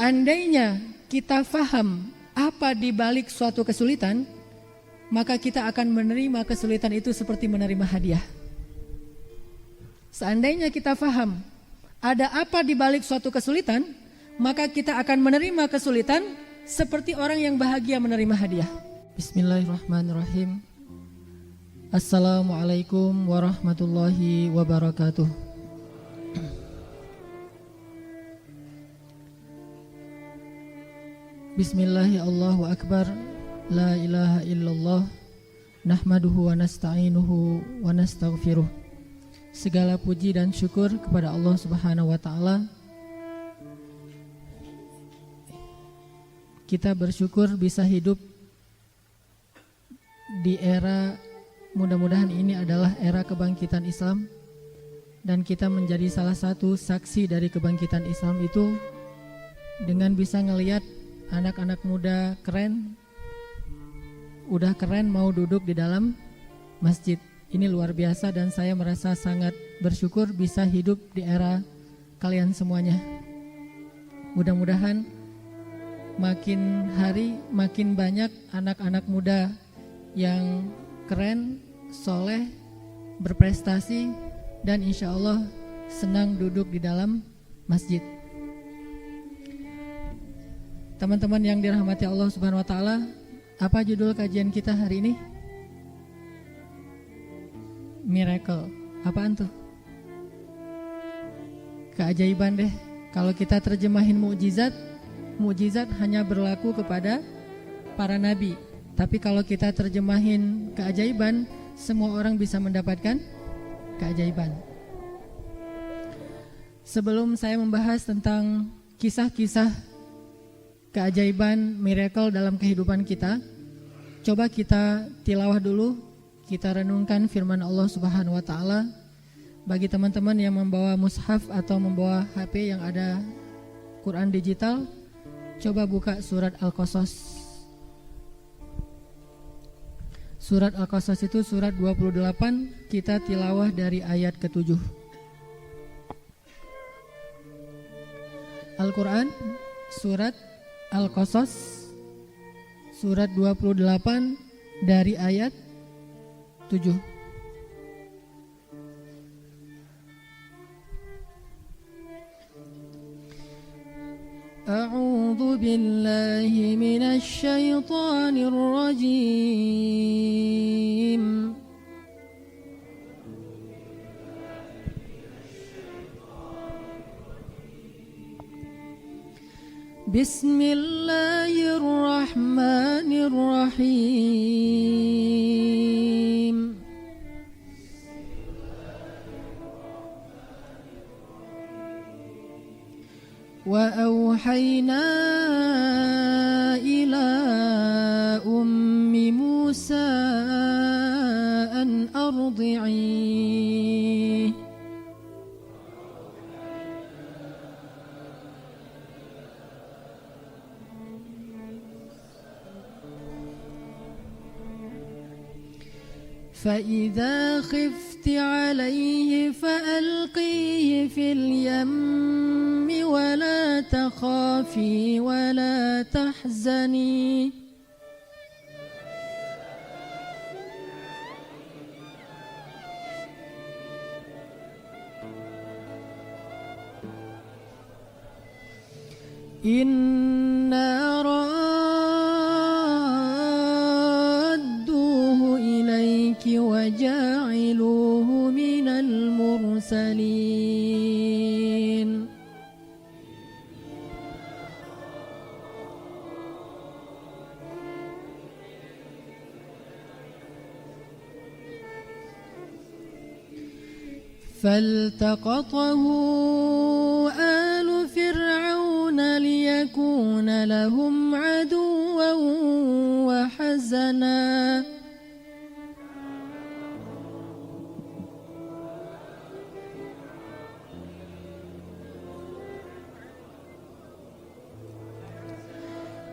Seandainya kita faham apa di balik suatu kesulitan, maka kita akan menerima kesulitan itu seperti menerima hadiah. Seandainya kita faham ada apa di balik suatu kesulitan, maka kita akan menerima kesulitan seperti orang yang bahagia menerima hadiah. Bismillahirrahmanirrahim. Assalamualaikum warahmatullahi wabarakatuh. Bismillahi Allahu Akbar. La ilaha illallah. Nahmaduhu wa nasta'inuhu wa nastaghfiruh. Segala puji dan syukur kepada Allah Subhanahu wa ta'ala. Kita bersyukur bisa hidup di era, mudah-mudahan ini adalah era kebangkitan Islam, dan kita menjadi salah satu saksi dari kebangkitan Islam itu dengan bisa ngelihat anak-anak muda keren, udah keren mau duduk di dalam masjid. Ini luar biasa dan saya merasa sangat bersyukur bisa hidup di era kalian semuanya. Mudah-mudahan makin hari makin banyak anak-anak muda yang keren, soleh, berprestasi, dan insya Allah senang duduk di dalam masjid. Teman-teman yang dirahmati Allah Subhanahu wa ta'ala, apa judul kajian kita hari ini? Miracle. Apaan tuh? Keajaiban deh. Kalau kita terjemahin mukjizat, mukjizat hanya berlaku kepada para nabi. Tapi kalau kita terjemahin keajaiban, semua orang bisa mendapatkan keajaiban. Sebelum saya membahas tentang kisah-kisah keajaiban, miracle dalam kehidupan kita, coba kita tilawah dulu, kita renungkan firman Allah Subhanahu wa ta'ala. Bagi teman-teman yang membawa mushaf atau membawa HP yang ada Quran digital, coba buka surat Al-Qasas. Surat Al-Qasas itu surat 28, kita tilawah dari ayat ke-7. Al-Quran, surat Al-Qasas, surat 28 dari ayat 7. A'udzu billahi minasy syaithanir rajim. Bismillahirrahmanirrahim. Wa auhayna ila ummi Musa an ardi'i. فإذا خفت عليه فألقيه في اليم ولا تخافي ولا تحزني إنا وجاعلوه من المرسلين فالتقطه آل فرعون ليكون لهم عدوا وحزنا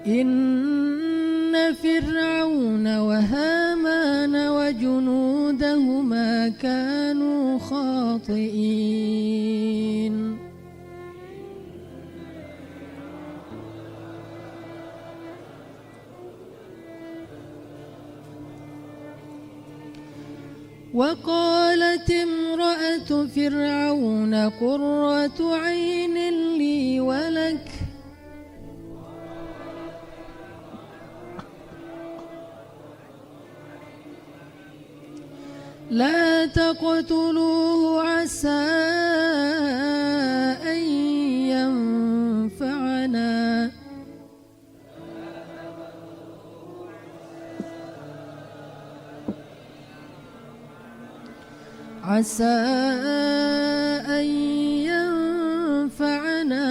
إن فرعون وهامان وجنودهما كانوا خاطئين وقالت امرأة فرعون قرة عين لي ولك لا تقتلوه عسى أن ينفعنا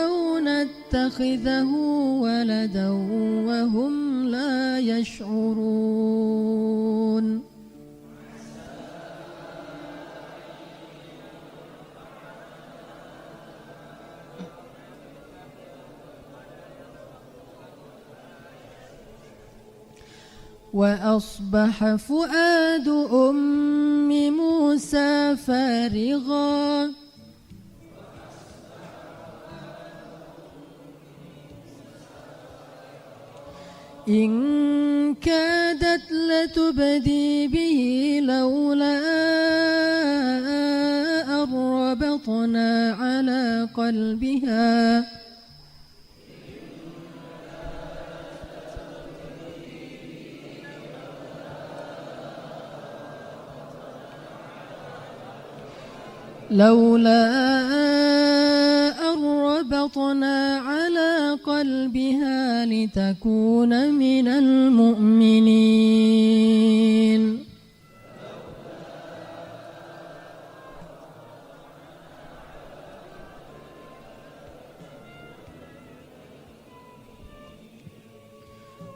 أو نتخذه ولدا وهم لا يشعرون وأصبح فؤاد أم موسى فارغا إن كادت لتبدي به لولا أن ربطنا على قلبها لتكون من المؤمنين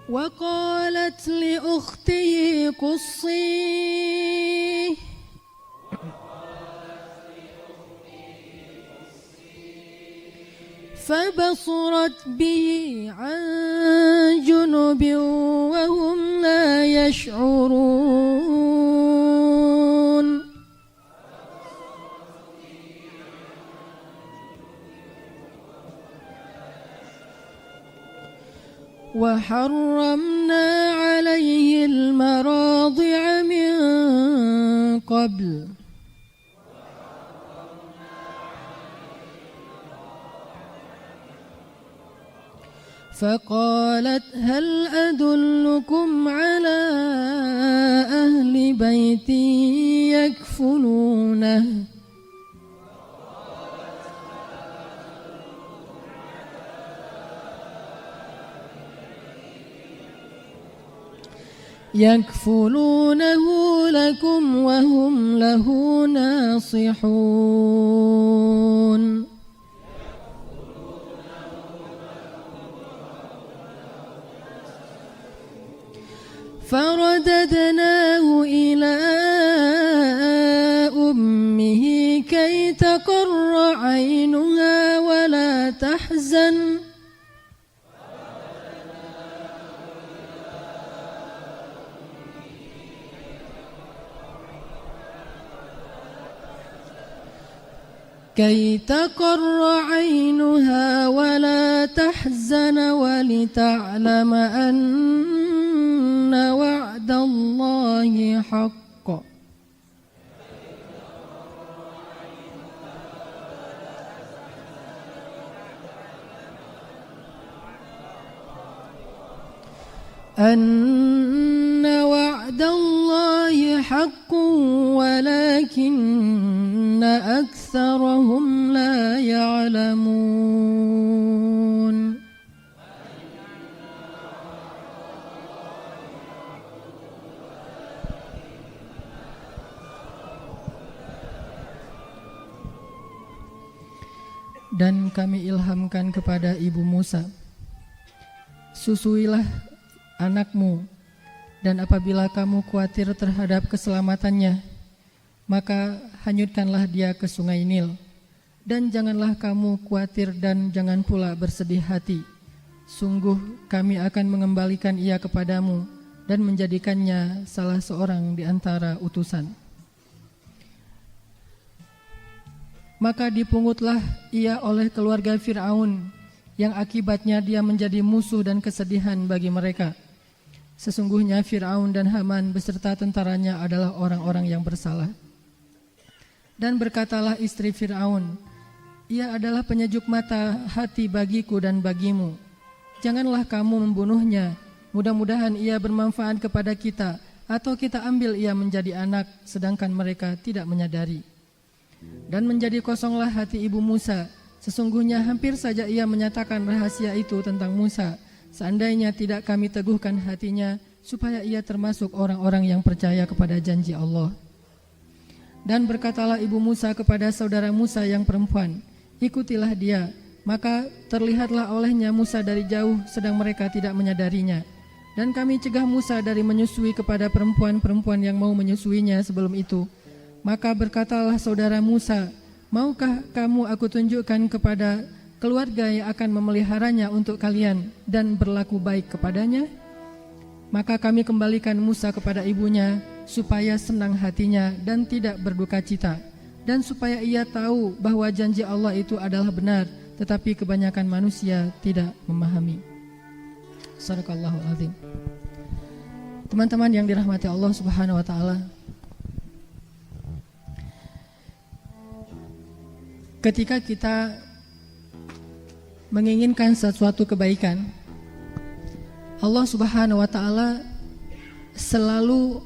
وقالت لأخته قصيه فبصرت به عن جنب وهم لا يشعرون وحرمنا عليه المراضع من قبل فقالت هل أدلكم على أهل بيت يكفلونه لكم وهم له ناصحون فرددناه إلى أمه كي تقر عينها ولا تحزن ولتعلم أن وعد الله حق ولكن أكثرهم لا يعلمون Dan kami ilhamkan kepada ibu Musa, susuilah anakmu, dan apabila kamu khawatir terhadap keselamatannya, maka hanyutkanlah dia ke sungai Nil. Dan janganlah kamu khawatir dan jangan pula bersedih hati. Sungguh kami akan mengembalikan ia kepadamu dan menjadikannya salah seorang di antara utusan. Maka dipungutlah ia oleh keluarga Fir'aun, yang akibatnya dia menjadi musuh dan kesedihan bagi mereka. Sesungguhnya Fir'aun dan Haman beserta tentaranya adalah orang-orang yang bersalah. Dan berkatalah istri Fir'aun, ia adalah penyejuk mata hati bagiku dan bagimu. Janganlah kamu membunuhnya, mudah-mudahan ia bermanfaat kepada kita, atau kita ambil ia menjadi anak, sedangkan mereka tidak menyadari. Dan menjadi kosonglah hati ibu Musa. Sesungguhnya hampir saja ia menyatakan rahasia itu tentang Musa, seandainya tidak kami teguhkan hatinya, supaya ia termasuk orang-orang yang percaya kepada janji Allah. Dan berkatalah ibu Musa kepada saudara Musa yang perempuan, ikutilah dia. Maka terlihatlah olehnya Musa dari jauh, sedang mereka tidak menyadarinya. Dan kami cegah Musa dari menyusui kepada perempuan-perempuan yang mau menyusuinya sebelum itu. Maka berkatalah saudara Musa, maukah kamu aku tunjukkan kepada keluarga yang akan memeliharanya untuk kalian dan berlaku baik kepadanya? Maka kami kembalikan Musa kepada ibunya, supaya senang hatinya dan tidak berduka cita, dan supaya ia tahu bahwa janji Allah itu adalah benar, tetapi kebanyakan manusia tidak memahami. Sadaqallahul azim. Teman-teman yang dirahmati Allah Subhanahu wa taala, ketika kita menginginkan sesuatu kebaikan, Allah Subhanahu wa taala selalu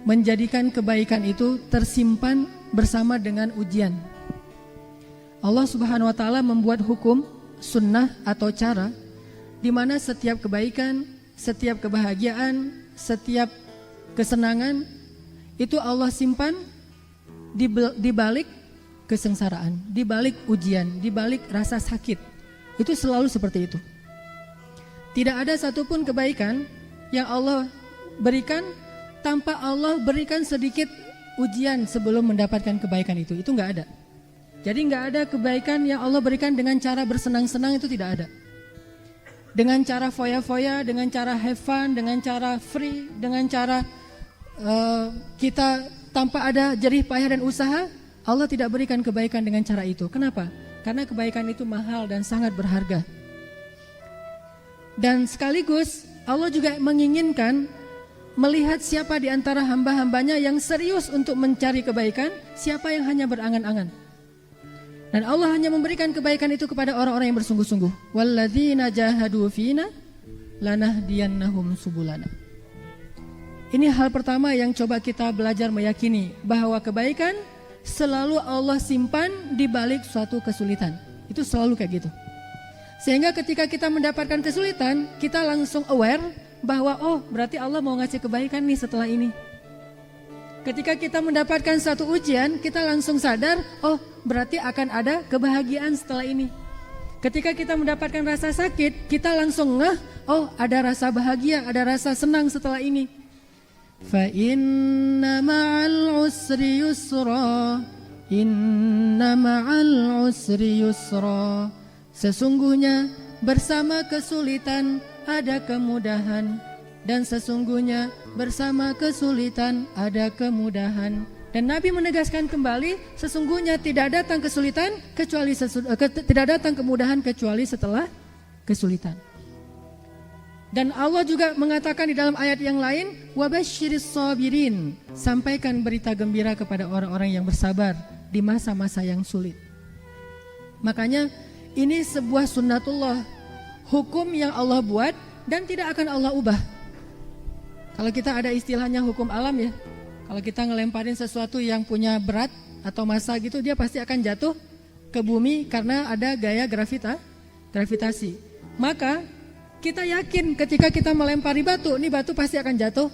menjadikan kebaikan itu tersimpan bersama dengan ujian. Allah Subhanahu wa taala membuat hukum, sunnah atau cara di mana setiap kebaikan, setiap kebahagiaan, setiap kesenangan itu Allah simpan di balik kesengsaraan, di balik ujian, di balik rasa sakit. Itu selalu seperti itu. Tidak ada satupun kebaikan yang Allah berikan tanpa Allah berikan sedikit ujian sebelum mendapatkan kebaikan itu. Itu enggak ada. Jadi enggak ada kebaikan yang Allah berikan dengan cara bersenang-senang, itu tidak ada. Dengan cara foya-foya, dengan cara have fun, dengan cara free, dengan cara kita tanpa ada jerih payah dan usaha, Allah tidak berikan kebaikan dengan cara itu. Kenapa? Karena kebaikan itu mahal dan sangat berharga. Dan sekaligus Allah juga menginginkan melihat siapa di antara hamba-hambanya yang serius untuk mencari kebaikan, siapa yang hanya berangan-angan. Dan Allah hanya memberikan kebaikan itu kepada orang-orang yang bersungguh-sungguh. Walladzina jahadu fina lanahdiyannahum subulana. Ini hal pertama yang coba kita belajar meyakini, bahwa kebaikan selalu Allah simpan di balik suatu kesulitan. Itu selalu kayak gitu. Sehingga ketika kita mendapatkan kesulitan, kita langsung aware bahwa oh, berarti Allah mau ngasih kebaikan nih setelah ini. Ketika kita mendapatkan satu ujian, kita langsung sadar, oh, berarti akan ada kebahagiaan setelah ini. Ketika kita mendapatkan rasa sakit, kita langsung ngeh, oh, ada rasa bahagia, ada rasa senang setelah ini. Fa inna ma'al usri yusra, inna ma'al usri yusra. Sesungguhnya bersama kesulitan ada kemudahan, dan sesungguhnya bersama kesulitan ada kemudahan. Dan Nabi menegaskan kembali, sesungguhnya tidak datang kesulitan kecuali tidak datang kemudahan kecuali setelah kesulitan. Dan Allah juga mengatakan di dalam ayat yang lain, wabasyiris sabirin, sampaikan berita gembira kepada orang-orang yang bersabar di masa-masa yang sulit. Makanya ini sebuah sunnatullah, hukum yang Allah buat dan tidak akan Allah ubah. Kalau kita ada istilahnya hukum alam ya, kalau kita ngelemparin sesuatu yang punya berat atau massa gitu, dia pasti akan jatuh ke bumi karena ada gaya gravitasi. Maka kita yakin ketika kita melempari batu, ini batu pasti akan jatuh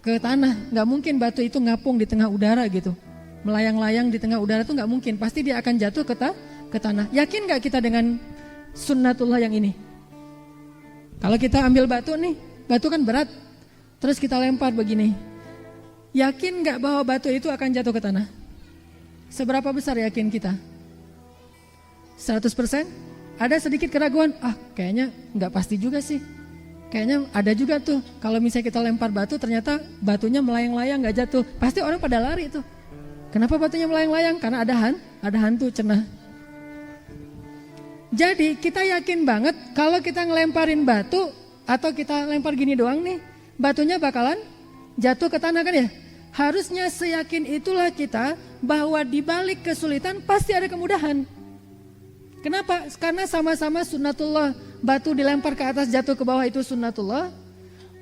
ke tanah. Gak mungkin batu itu ngapung di tengah udara gitu, melayang-layang di tengah udara itu gak mungkin. Pasti dia akan jatuh ke tanah. Yakin gak kita dengan sunnatullah yang ini? Kalau kita ambil batu nih, batu kan berat, terus kita lempar begini, yakin gak bahwa batu itu akan jatuh ke tanah? Seberapa besar yakin kita? 100%? Ada sedikit keraguan, kayaknya gak pasti juga sih. Kayaknya ada juga tuh, kalau misalnya kita lempar batu ternyata batunya melayang-layang gak jatuh. Pasti orang pada lari tuh. Kenapa batunya melayang-layang? Karena ada hantu cenah. Jadi kita yakin banget kalau kita ngelemparin batu atau kita lempar gini doang nih, batunya bakalan jatuh ke tanah kan ya. Harusnya seyakin itulah kita bahwa di balik kesulitan pasti ada kemudahan. Kenapa? Karena sama-sama sunnatullah. Batu dilempar ke atas jatuh ke bawah itu sunnatullah.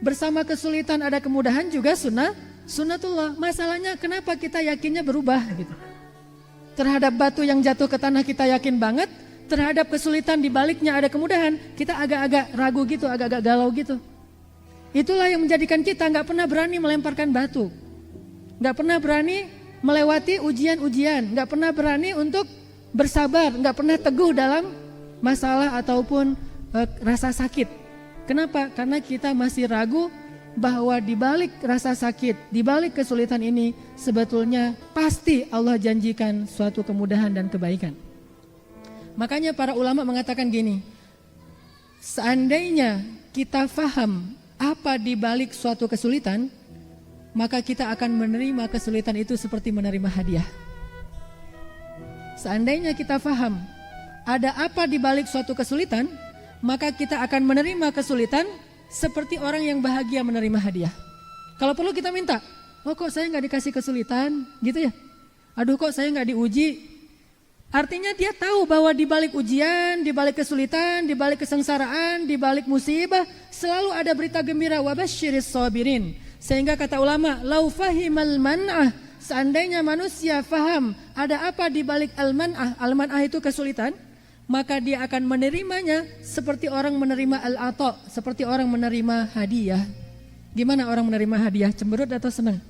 Bersama kesulitan ada kemudahan juga sunnatullah. Masalahnya kenapa kita yakinnya berubah gitu. Terhadap batu yang jatuh ke tanah kita yakin banget. Terhadap kesulitan di baliknya ada kemudahan, kita agak-agak ragu gitu, agak-agak galau gitu. Itulah yang menjadikan kita gak pernah berani melemparkan batu. Gak pernah berani melewati ujian-ujian. Gak pernah berani untuk bersabar. Gak pernah teguh dalam masalah ataupun rasa sakit. Kenapa? Karena kita masih ragu bahwa di balik rasa sakit, di balik kesulitan ini sebetulnya pasti Allah janjikan suatu kemudahan dan kebaikan. Makanya para ulama mengatakan gini, seandainya kita faham apa di balik suatu kesulitan, maka kita akan menerima kesulitan itu seperti menerima hadiah. Seandainya kita faham ada apa di balik suatu kesulitan, maka kita akan menerima kesulitan seperti orang yang bahagia menerima hadiah. Kalau perlu kita minta, oh kok saya gak dikasih kesulitan gitu ya, aduh kok saya gak diuji. Artinya dia tahu bahwa di balik ujian, di balik kesulitan, di balik kesengsaraan, di balik musibah selalu ada berita gembira, wabasyiris sabirin. Sehingga kata ulama, lau fahimal man'ah, seandainya manusia faham ada apa di balik al-man'ah, al-man'ah itu kesulitan, maka dia akan menerimanya seperti orang menerima al-ata, seperti orang menerima hadiah. Gimana orang menerima hadiah? Cemberut atau senang?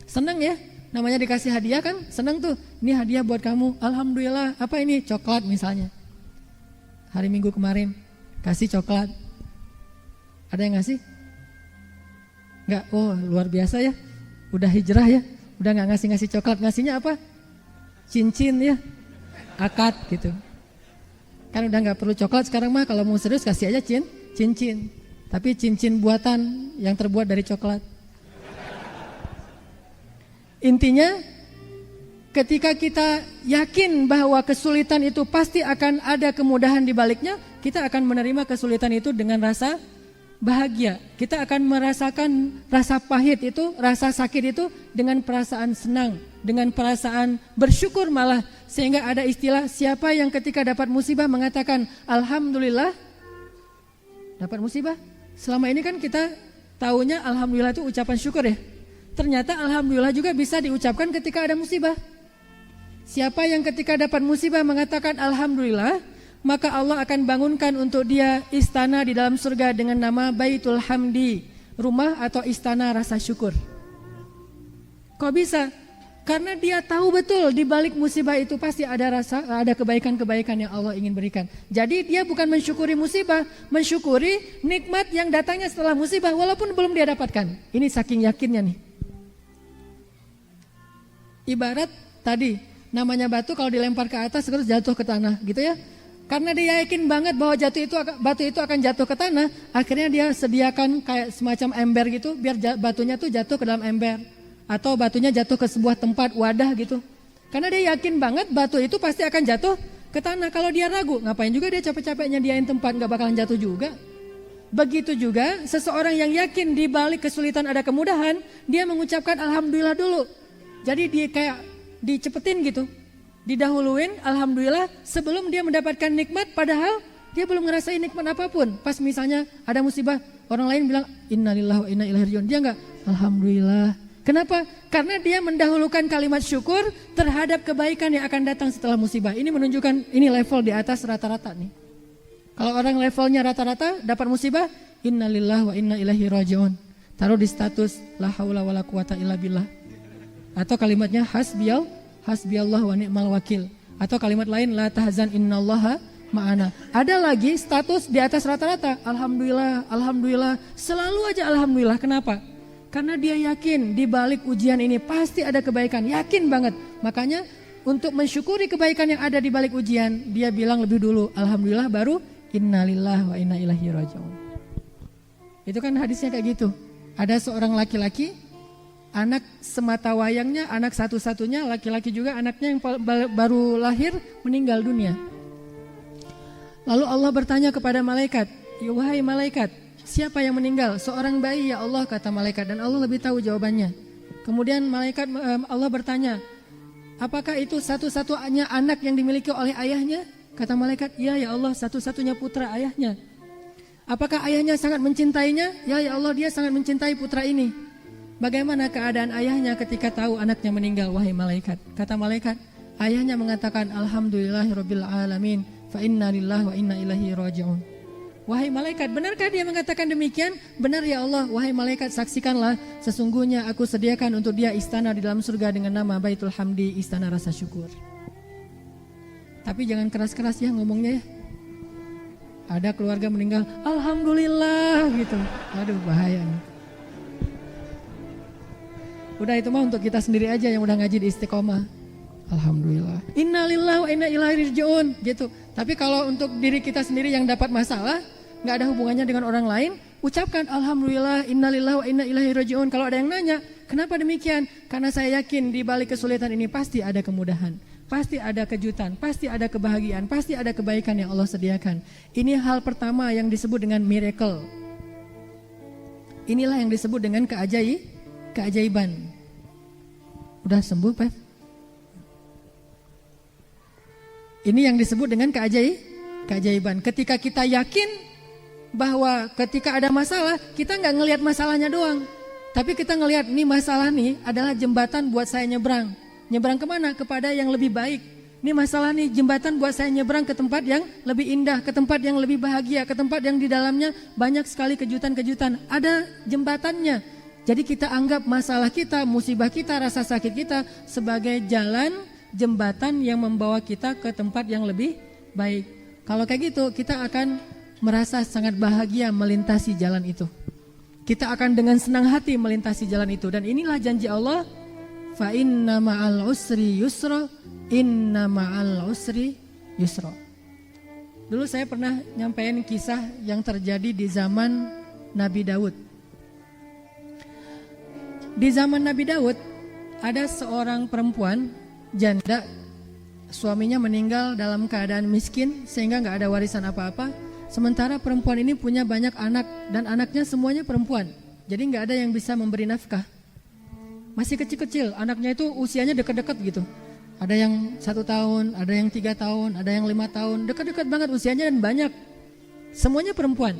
Senang ya? Namanya dikasih hadiah kan senang tuh. Ini hadiah buat kamu, alhamdulillah. Apa ini? Coklat misalnya. Hari Minggu kemarin kasih coklat. Ada yang ngasih? Enggak, oh luar biasa ya. Udah hijrah ya. Udah gak ngasih coklat. Ngasihnya apa? Cincin ya. Akad gitu. Kan udah gak perlu coklat sekarang mah. Kalau mau serius kasih aja cincin. Tapi cincin buatan yang terbuat dari coklat. Intinya ketika kita yakin bahwa kesulitan itu pasti akan ada kemudahan di baliknya, kita akan menerima kesulitan itu dengan rasa bahagia. Kita akan merasakan rasa pahit itu, rasa sakit itu dengan perasaan senang, dengan perasaan bersyukur malah. Sehingga ada istilah siapa yang ketika dapat musibah mengatakan alhamdulillah dapat musibah. Selama ini kan kita taunya alhamdulillah itu ucapan syukur ya. Ternyata alhamdulillah juga bisa diucapkan ketika ada musibah. Siapa yang ketika dapat musibah mengatakan alhamdulillah, maka Allah akan bangunkan untuk dia istana di dalam surga dengan nama Baitul Hamdi, rumah atau istana rasa syukur. Kok bisa? Karena dia tahu betul di balik musibah itu pasti ada kebaikan-kebaikan yang Allah ingin berikan. Jadi dia bukan mensyukuri musibah, mensyukuri nikmat yang datangnya setelah musibah walaupun belum dia dapatkan. Ini saking yakinnya nih. Ibarat tadi namanya batu kalau dilempar ke atas terus jatuh ke tanah gitu ya. Karena dia yakin banget bahwa batu itu akan jatuh ke tanah, akhirnya dia sediakan kayak semacam ember gitu biar batunya tuh jatuh ke dalam ember atau batunya jatuh ke sebuah tempat wadah gitu. Karena dia yakin banget batu itu pasti akan jatuh ke tanah. Kalau dia ragu, ngapain juga dia capek-capek nyediain tempat, nggak bakalan jatuh juga. Begitu juga seseorang yang yakin di balik kesulitan ada kemudahan, dia mengucapkan alhamdulillah dulu. Jadi dia kayak dicepetin gitu, didahuluin alhamdulillah sebelum dia mendapatkan nikmat, padahal dia belum ngerasain nikmat apapun. Pas misalnya ada musibah, orang lain bilang innalillahi wa inna ilaihi rajiun, dia enggak alhamdulillah. Kenapa? Karena dia mendahulukan kalimat syukur terhadap kebaikan yang akan datang setelah musibah. Ini menunjukkan ini level di atas rata-rata nih. Kalau orang levelnya rata-rata dapat musibah, innalillahi wa inna ilaihi rajiun, taruh di status la haula wala quwata illa billah. Atau kalimatnya hasbiyallah wa ni'mal wakil. Atau kalimat lain la tahzan innallaha ma'ana. Ada lagi status di atas rata-rata, alhamdulillah, alhamdulillah, selalu aja alhamdulillah. Kenapa? Karena dia yakin di balik ujian ini pasti ada kebaikan, yakin banget. Makanya untuk mensyukuri kebaikan yang ada di balik ujian, dia bilang lebih dulu alhamdulillah baru innalillahi wa inna ilaihi rajiun. Itu kan hadisnya kayak gitu. Ada seorang laki-laki, anak semata wayangnya, anak satu-satunya, laki-laki juga, anaknya yang baru lahir meninggal dunia. Lalu Allah bertanya kepada malaikat, "Ya wahai malaikat, siapa yang meninggal?" "Seorang bayi ya Allah," kata malaikat, dan Allah lebih tahu jawabannya. Kemudian Allah bertanya, "Apakah itu satu-satunya anak yang dimiliki oleh ayahnya?" Kata malaikat, "Iya ya Allah, satu-satunya putra ayahnya." "Apakah ayahnya sangat mencintainya?" "Ya ya Allah, dia sangat mencintai putra ini." "Bagaimana keadaan ayahnya ketika tahu anaknya meninggal, wahai malaikat?" Kata malaikat, "Ayahnya mengatakan, Alhamdulillahirabbil alamin, fa inna lillahi wa inna ilaihi raji'un." "Wahai malaikat, benarkah dia mengatakan demikian?" "Benar ya Allah." "Wahai malaikat, saksikanlah, sesungguhnya aku sediakan untuk dia istana di dalam surga dengan nama Baitul Hamdi, istana rasa syukur." Tapi jangan keras-keras ya ngomongnya ya. Ada keluarga meninggal, Alhamdulillah gitu. Aduh, bahaya nih. Udah itu mah untuk kita sendiri aja yang udah ngaji di Istiqomah. Alhamdulillah. Innalillahi wa inna ilaihi raji'un gitu. Tapi kalau untuk diri kita sendiri yang dapat masalah, nggak ada hubungannya dengan orang lain, ucapkan Alhamdulillah, innalillahi wa inna ilaihi raji'un. Kalau ada yang nanya, kenapa demikian? Karena saya yakin di balik kesulitan ini pasti ada kemudahan, pasti ada kejutan, pasti ada kebahagiaan, pasti ada kebaikan yang Allah sediakan. Ini hal pertama yang disebut dengan miracle. Inilah yang disebut dengan keajaiban. Udah sembuh, Pak? Ini yang disebut dengan keajaiban. Ketika kita yakin bahwa ketika ada masalah, kita nggak ngelihat masalahnya doang, tapi kita ngelihat ini masalah nih adalah jembatan buat saya nyebrang. Nyebrang kemana? Kepada yang lebih baik. Ini masalah nih jembatan buat saya nyebrang ke tempat yang lebih indah, ke tempat yang lebih bahagia, ke tempat yang di dalamnya banyak sekali kejutan-kejutan. Ada jembatannya. Jadi kita anggap masalah kita, musibah kita, rasa sakit kita sebagai jalan, jembatan yang membawa kita ke tempat yang lebih baik. Kalau kayak gitu, kita akan merasa sangat bahagia melintasi jalan itu. Kita akan dengan senang hati melintasi jalan itu. Dan inilah janji Allah, fa inna ma'al usri yusra, inna ma'al usri yusra. Dulu saya pernah nyampein kisah yang terjadi di zaman Nabi Daud. Di zaman Nabi Daud ada seorang perempuan janda, suaminya meninggal dalam keadaan miskin sehingga nggak ada warisan apa-apa. Sementara perempuan ini punya banyak anak dan anaknya semuanya perempuan. Jadi nggak ada yang bisa memberi nafkah. Masih kecil-kecil, anaknya itu usianya dekat-dekat gitu. Ada yang 1 tahun, ada yang 3 tahun, ada yang 5 tahun, dekat-dekat banget usianya dan banyak. Semuanya perempuan.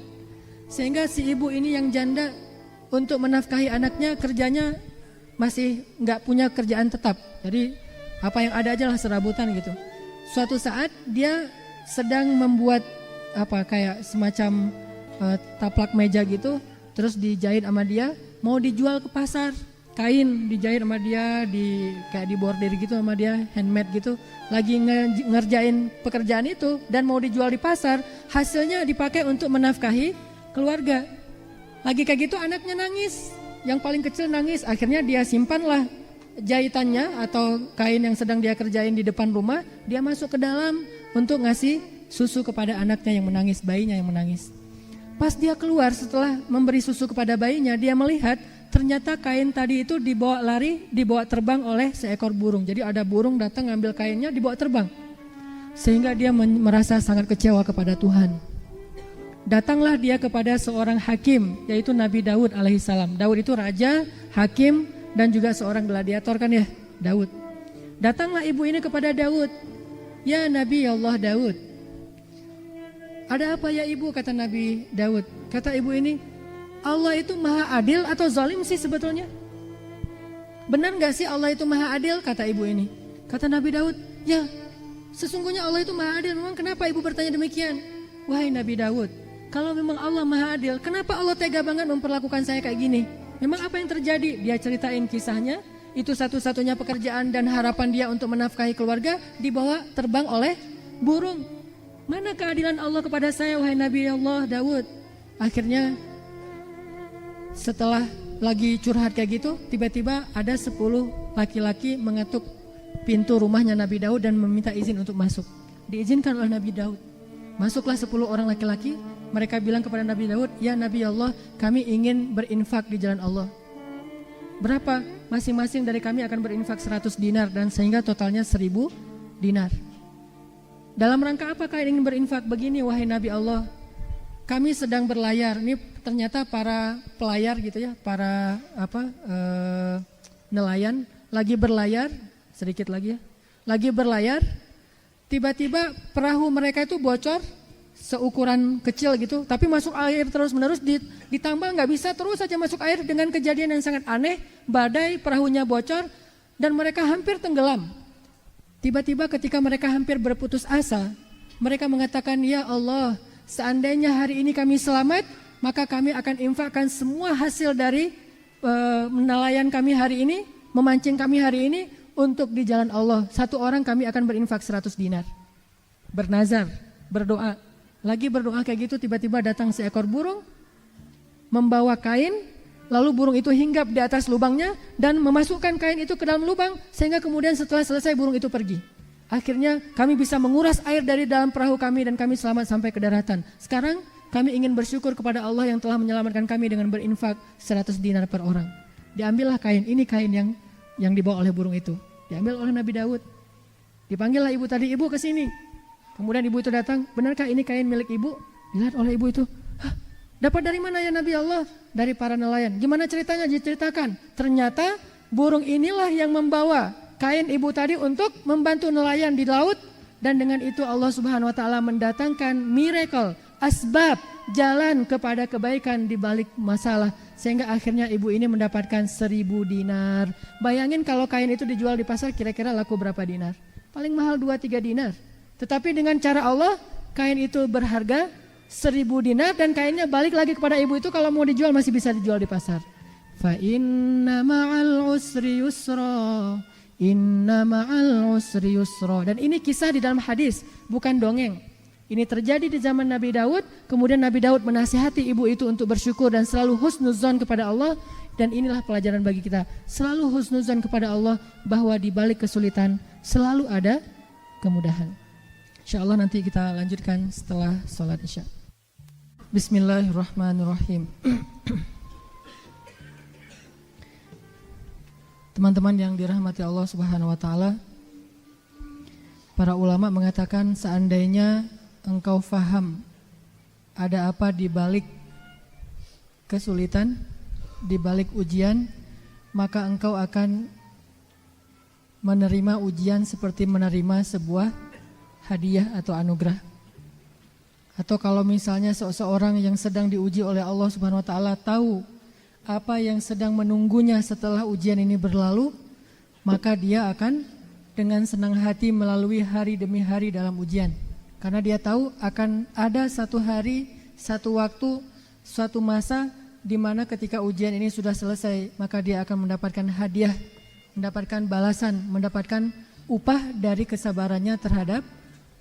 Sehingga si ibu ini yang janda untuk menafkahi anaknya kerjanya masih nggak punya kerjaan tetap. Jadi apa yang ada aja lah serabutan gitu. Suatu saat dia sedang membuat kayak semacam taplak meja gitu, terus dijahit sama dia, mau dijual ke pasar. Kain dijahit sama dia, kayak dibordir gitu sama dia, handmade gitu. Lagi ngerjain pekerjaan itu dan mau dijual di pasar, hasilnya dipakai untuk menafkahi keluarga. Lagi kayak gitu anaknya nangis, yang paling kecil nangis. Akhirnya dia simpanlah jahitannya atau kain yang sedang dia kerjain di depan rumah. Dia masuk ke dalam untuk ngasih susu kepada anaknya yang menangis, bayinya yang menangis. Pas dia keluar setelah memberi susu kepada bayinya, dia melihat ternyata kain tadi itu dibawa terbang oleh seekor burung. Jadi ada burung datang ngambil kainnya, dibawa terbang. Sehingga dia merasa sangat kecewa kepada Tuhan. Datanglah dia kepada seorang hakim, yaitu Nabi Daud alaihissalam. Daud itu raja, hakim, dan juga seorang gladiator kan ya, Daud. Datanglah ibu ini kepada Daud. "Ya Nabi Allah Daud." "Ada apa ya ibu?" kata Nabi Daud. Kata ibu ini, "Allah itu maha adil atau zalim sih sebetulnya? Benar gak sih Allah itu maha adil?" kata ibu ini. Kata Nabi Daud, "Ya, sesungguhnya Allah itu maha adil. Memang kenapa ibu bertanya demikian?" "Wahai Nabi Daud, kalau memang Allah maha adil, kenapa Allah tega banget memperlakukan saya kayak gini? Memang apa yang terjadi?" Dia ceritain kisahnya. Itu satu-satunya pekerjaan dan harapan dia untuk menafkahi keluarga dibawa terbang oleh burung. Mana keadilan Allah kepada saya, wahai Nabi Allah Daud? Akhirnya setelah lagi curhat kayak gitu, tiba-tiba ada 10 laki-laki mengetuk pintu rumahnya Nabi Daud dan meminta izin untuk masuk. Diizinkan oleh Nabi Daud. Masuklah 10 orang laki-laki. Mereka bilang kepada Nabi Daud, "Ya Nabi Allah, kami ingin berinfak di jalan Allah." "Berapa?" "Masing-masing dari kami akan berinfak 100 dinar dan sehingga totalnya 1000 dinar." Dalam rangka apa kalian ingin berinfak? Begini wahai Nabi Allah, kami sedang berlayar. Ini ternyata para pelayar gitu ya, para nelayan lagi berlayar, sedikit lagi ya. Lagi berlayar, tiba-tiba perahu mereka itu bocor seukuran kecil gitu, tapi masuk air terus-menerus, ditambal nggak bisa, terus saja masuk air dengan kejadian yang sangat aneh, badai, perahunya bocor, dan mereka hampir tenggelam. Tiba-tiba ketika mereka hampir berputus asa, mereka mengatakan, ya Allah, seandainya hari ini kami selamat, maka kami akan infakkan semua hasil dari nelayan kami hari ini, memancing kami hari ini, untuk di jalan Allah. Satu orang kami akan berinfak 100 dinar. Bernazar, berdoa. Lagi berdoa kayak gitu, tiba-tiba datang seekor burung, membawa kain, lalu burung itu hinggap di atas lubangnya, dan memasukkan kain itu ke dalam lubang, sehingga kemudian setelah selesai burung itu pergi. Akhirnya kami bisa menguras air dari dalam perahu kami, dan kami selamat sampai ke daratan. Sekarang kami ingin bersyukur kepada Allah yang telah menyelamatkan kami dengan berinfak 100 dinar per orang. Diambillah kain, ini kain yang dibawa oleh burung itu. Diambil oleh Nabi Daud. Dipanggillah ibu tadi, ibu ke sini. Kemudian ibu itu datang, benarkah ini kain milik ibu? Dilihat oleh ibu itu, hah, dapat dari mana ya Nabi Allah? Dari para nelayan. Gimana ceritanya? Diceritakan. Ternyata burung inilah yang membawa kain ibu tadi untuk membantu nelayan di laut. Dan dengan itu Allah Subhanahu wa ta'ala mendatangkan miracle, asbab, jalan kepada kebaikan di balik masalah. Sehingga akhirnya ibu ini mendapatkan 1000 dinar. Bayangin kalau kain itu dijual di pasar, kira-kira laku berapa dinar? Paling mahal 2-3 dinar. Tetapi dengan cara Allah, kain itu berharga 1000 dinar, dan kainnya balik lagi kepada ibu itu, kalau mau dijual masih bisa dijual di pasar. Fa inna ma'al usri yusra, inna ma'al usri yusra. Dan ini kisah di dalam hadis, bukan dongeng. Ini terjadi di zaman Nabi Daud, kemudian Nabi Daud menasihati ibu itu untuk bersyukur dan selalu husnuzon kepada Allah. Dan inilah pelajaran bagi kita, selalu husnuzon kepada Allah, bahwa di balik kesulitan selalu ada kemudahan. InsyaAllah nanti kita lanjutkan setelah sholat isya. Bismillahirrahmanirrahim. Teman-teman yang dirahmati Allah Subhanahu wa ta'ala, para ulama mengatakan seandainya engkau faham ada apa di balik kesulitan, di balik ujian, maka engkau akan menerima ujian seperti menerima sebuah hadiah atau anugerah. Atau kalau misalnya seseorang yang sedang diuji oleh Allah Subhanahu wa ta'ala tahu apa yang sedang menunggunya setelah ujian ini berlalu, maka dia akan dengan senang hati melalui hari demi hari dalam ujian. Karena dia tahu akan ada satu hari, satu waktu, suatu masa di mana ketika ujian ini sudah selesai, maka dia akan mendapatkan hadiah, mendapatkan balasan, mendapatkan upah dari kesabarannya terhadap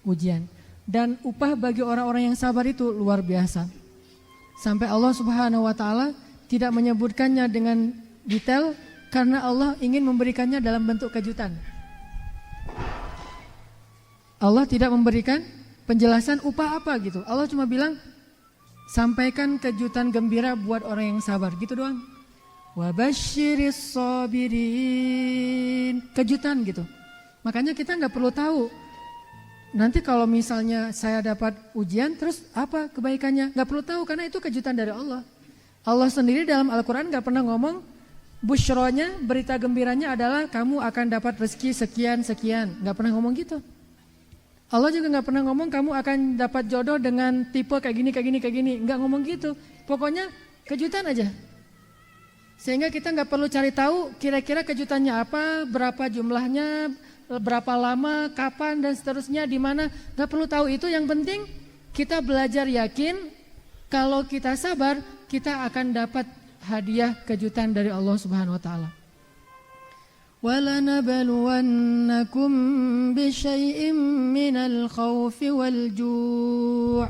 ujian. Dan upah bagi orang-orang yang sabar itu luar biasa. Sampai Allah Subhanahu wa ta'ala tidak menyebutkannya dengan detail, karena Allah ingin memberikannya dalam bentuk kejutan. Allah tidak memberikan penjelasan upah apa gitu. Allah cuma bilang, sampaikan kejutan gembira buat orang yang sabar, gitu doang. Wabasyiris sabirin, kejutan gitu. Makanya kita nggak perlu tahu nanti kalau misalnya saya dapat ujian, terus apa kebaikannya? Nggak perlu tahu, karena itu kejutan dari Allah. Allah sendiri dalam Al-Quran nggak pernah ngomong busyronya, berita gembiranya adalah kamu akan dapat rezeki sekian-sekian. Nggak pernah ngomong gitu. Allah juga nggak pernah ngomong kamu akan dapat jodoh dengan tipe kayak gini, kayak gini, kayak gini. Nggak ngomong gitu. Pokoknya kejutan aja. Sehingga kita nggak perlu cari tahu kira-kira kejutannya apa, berapa jumlahnya, berapa lama, kapan, dan seterusnya, di mana. Nggak perlu tahu itu. Yang penting kita belajar yakin kalau kita sabar, kita akan dapat hadiah kejutan dari Allah Subhanahu wa ta'ala. وَلَنَبْلُوَنَّكُمْ بِشَيْءٍ مِّنَ الْخَوْفِ وَالْجُوعِ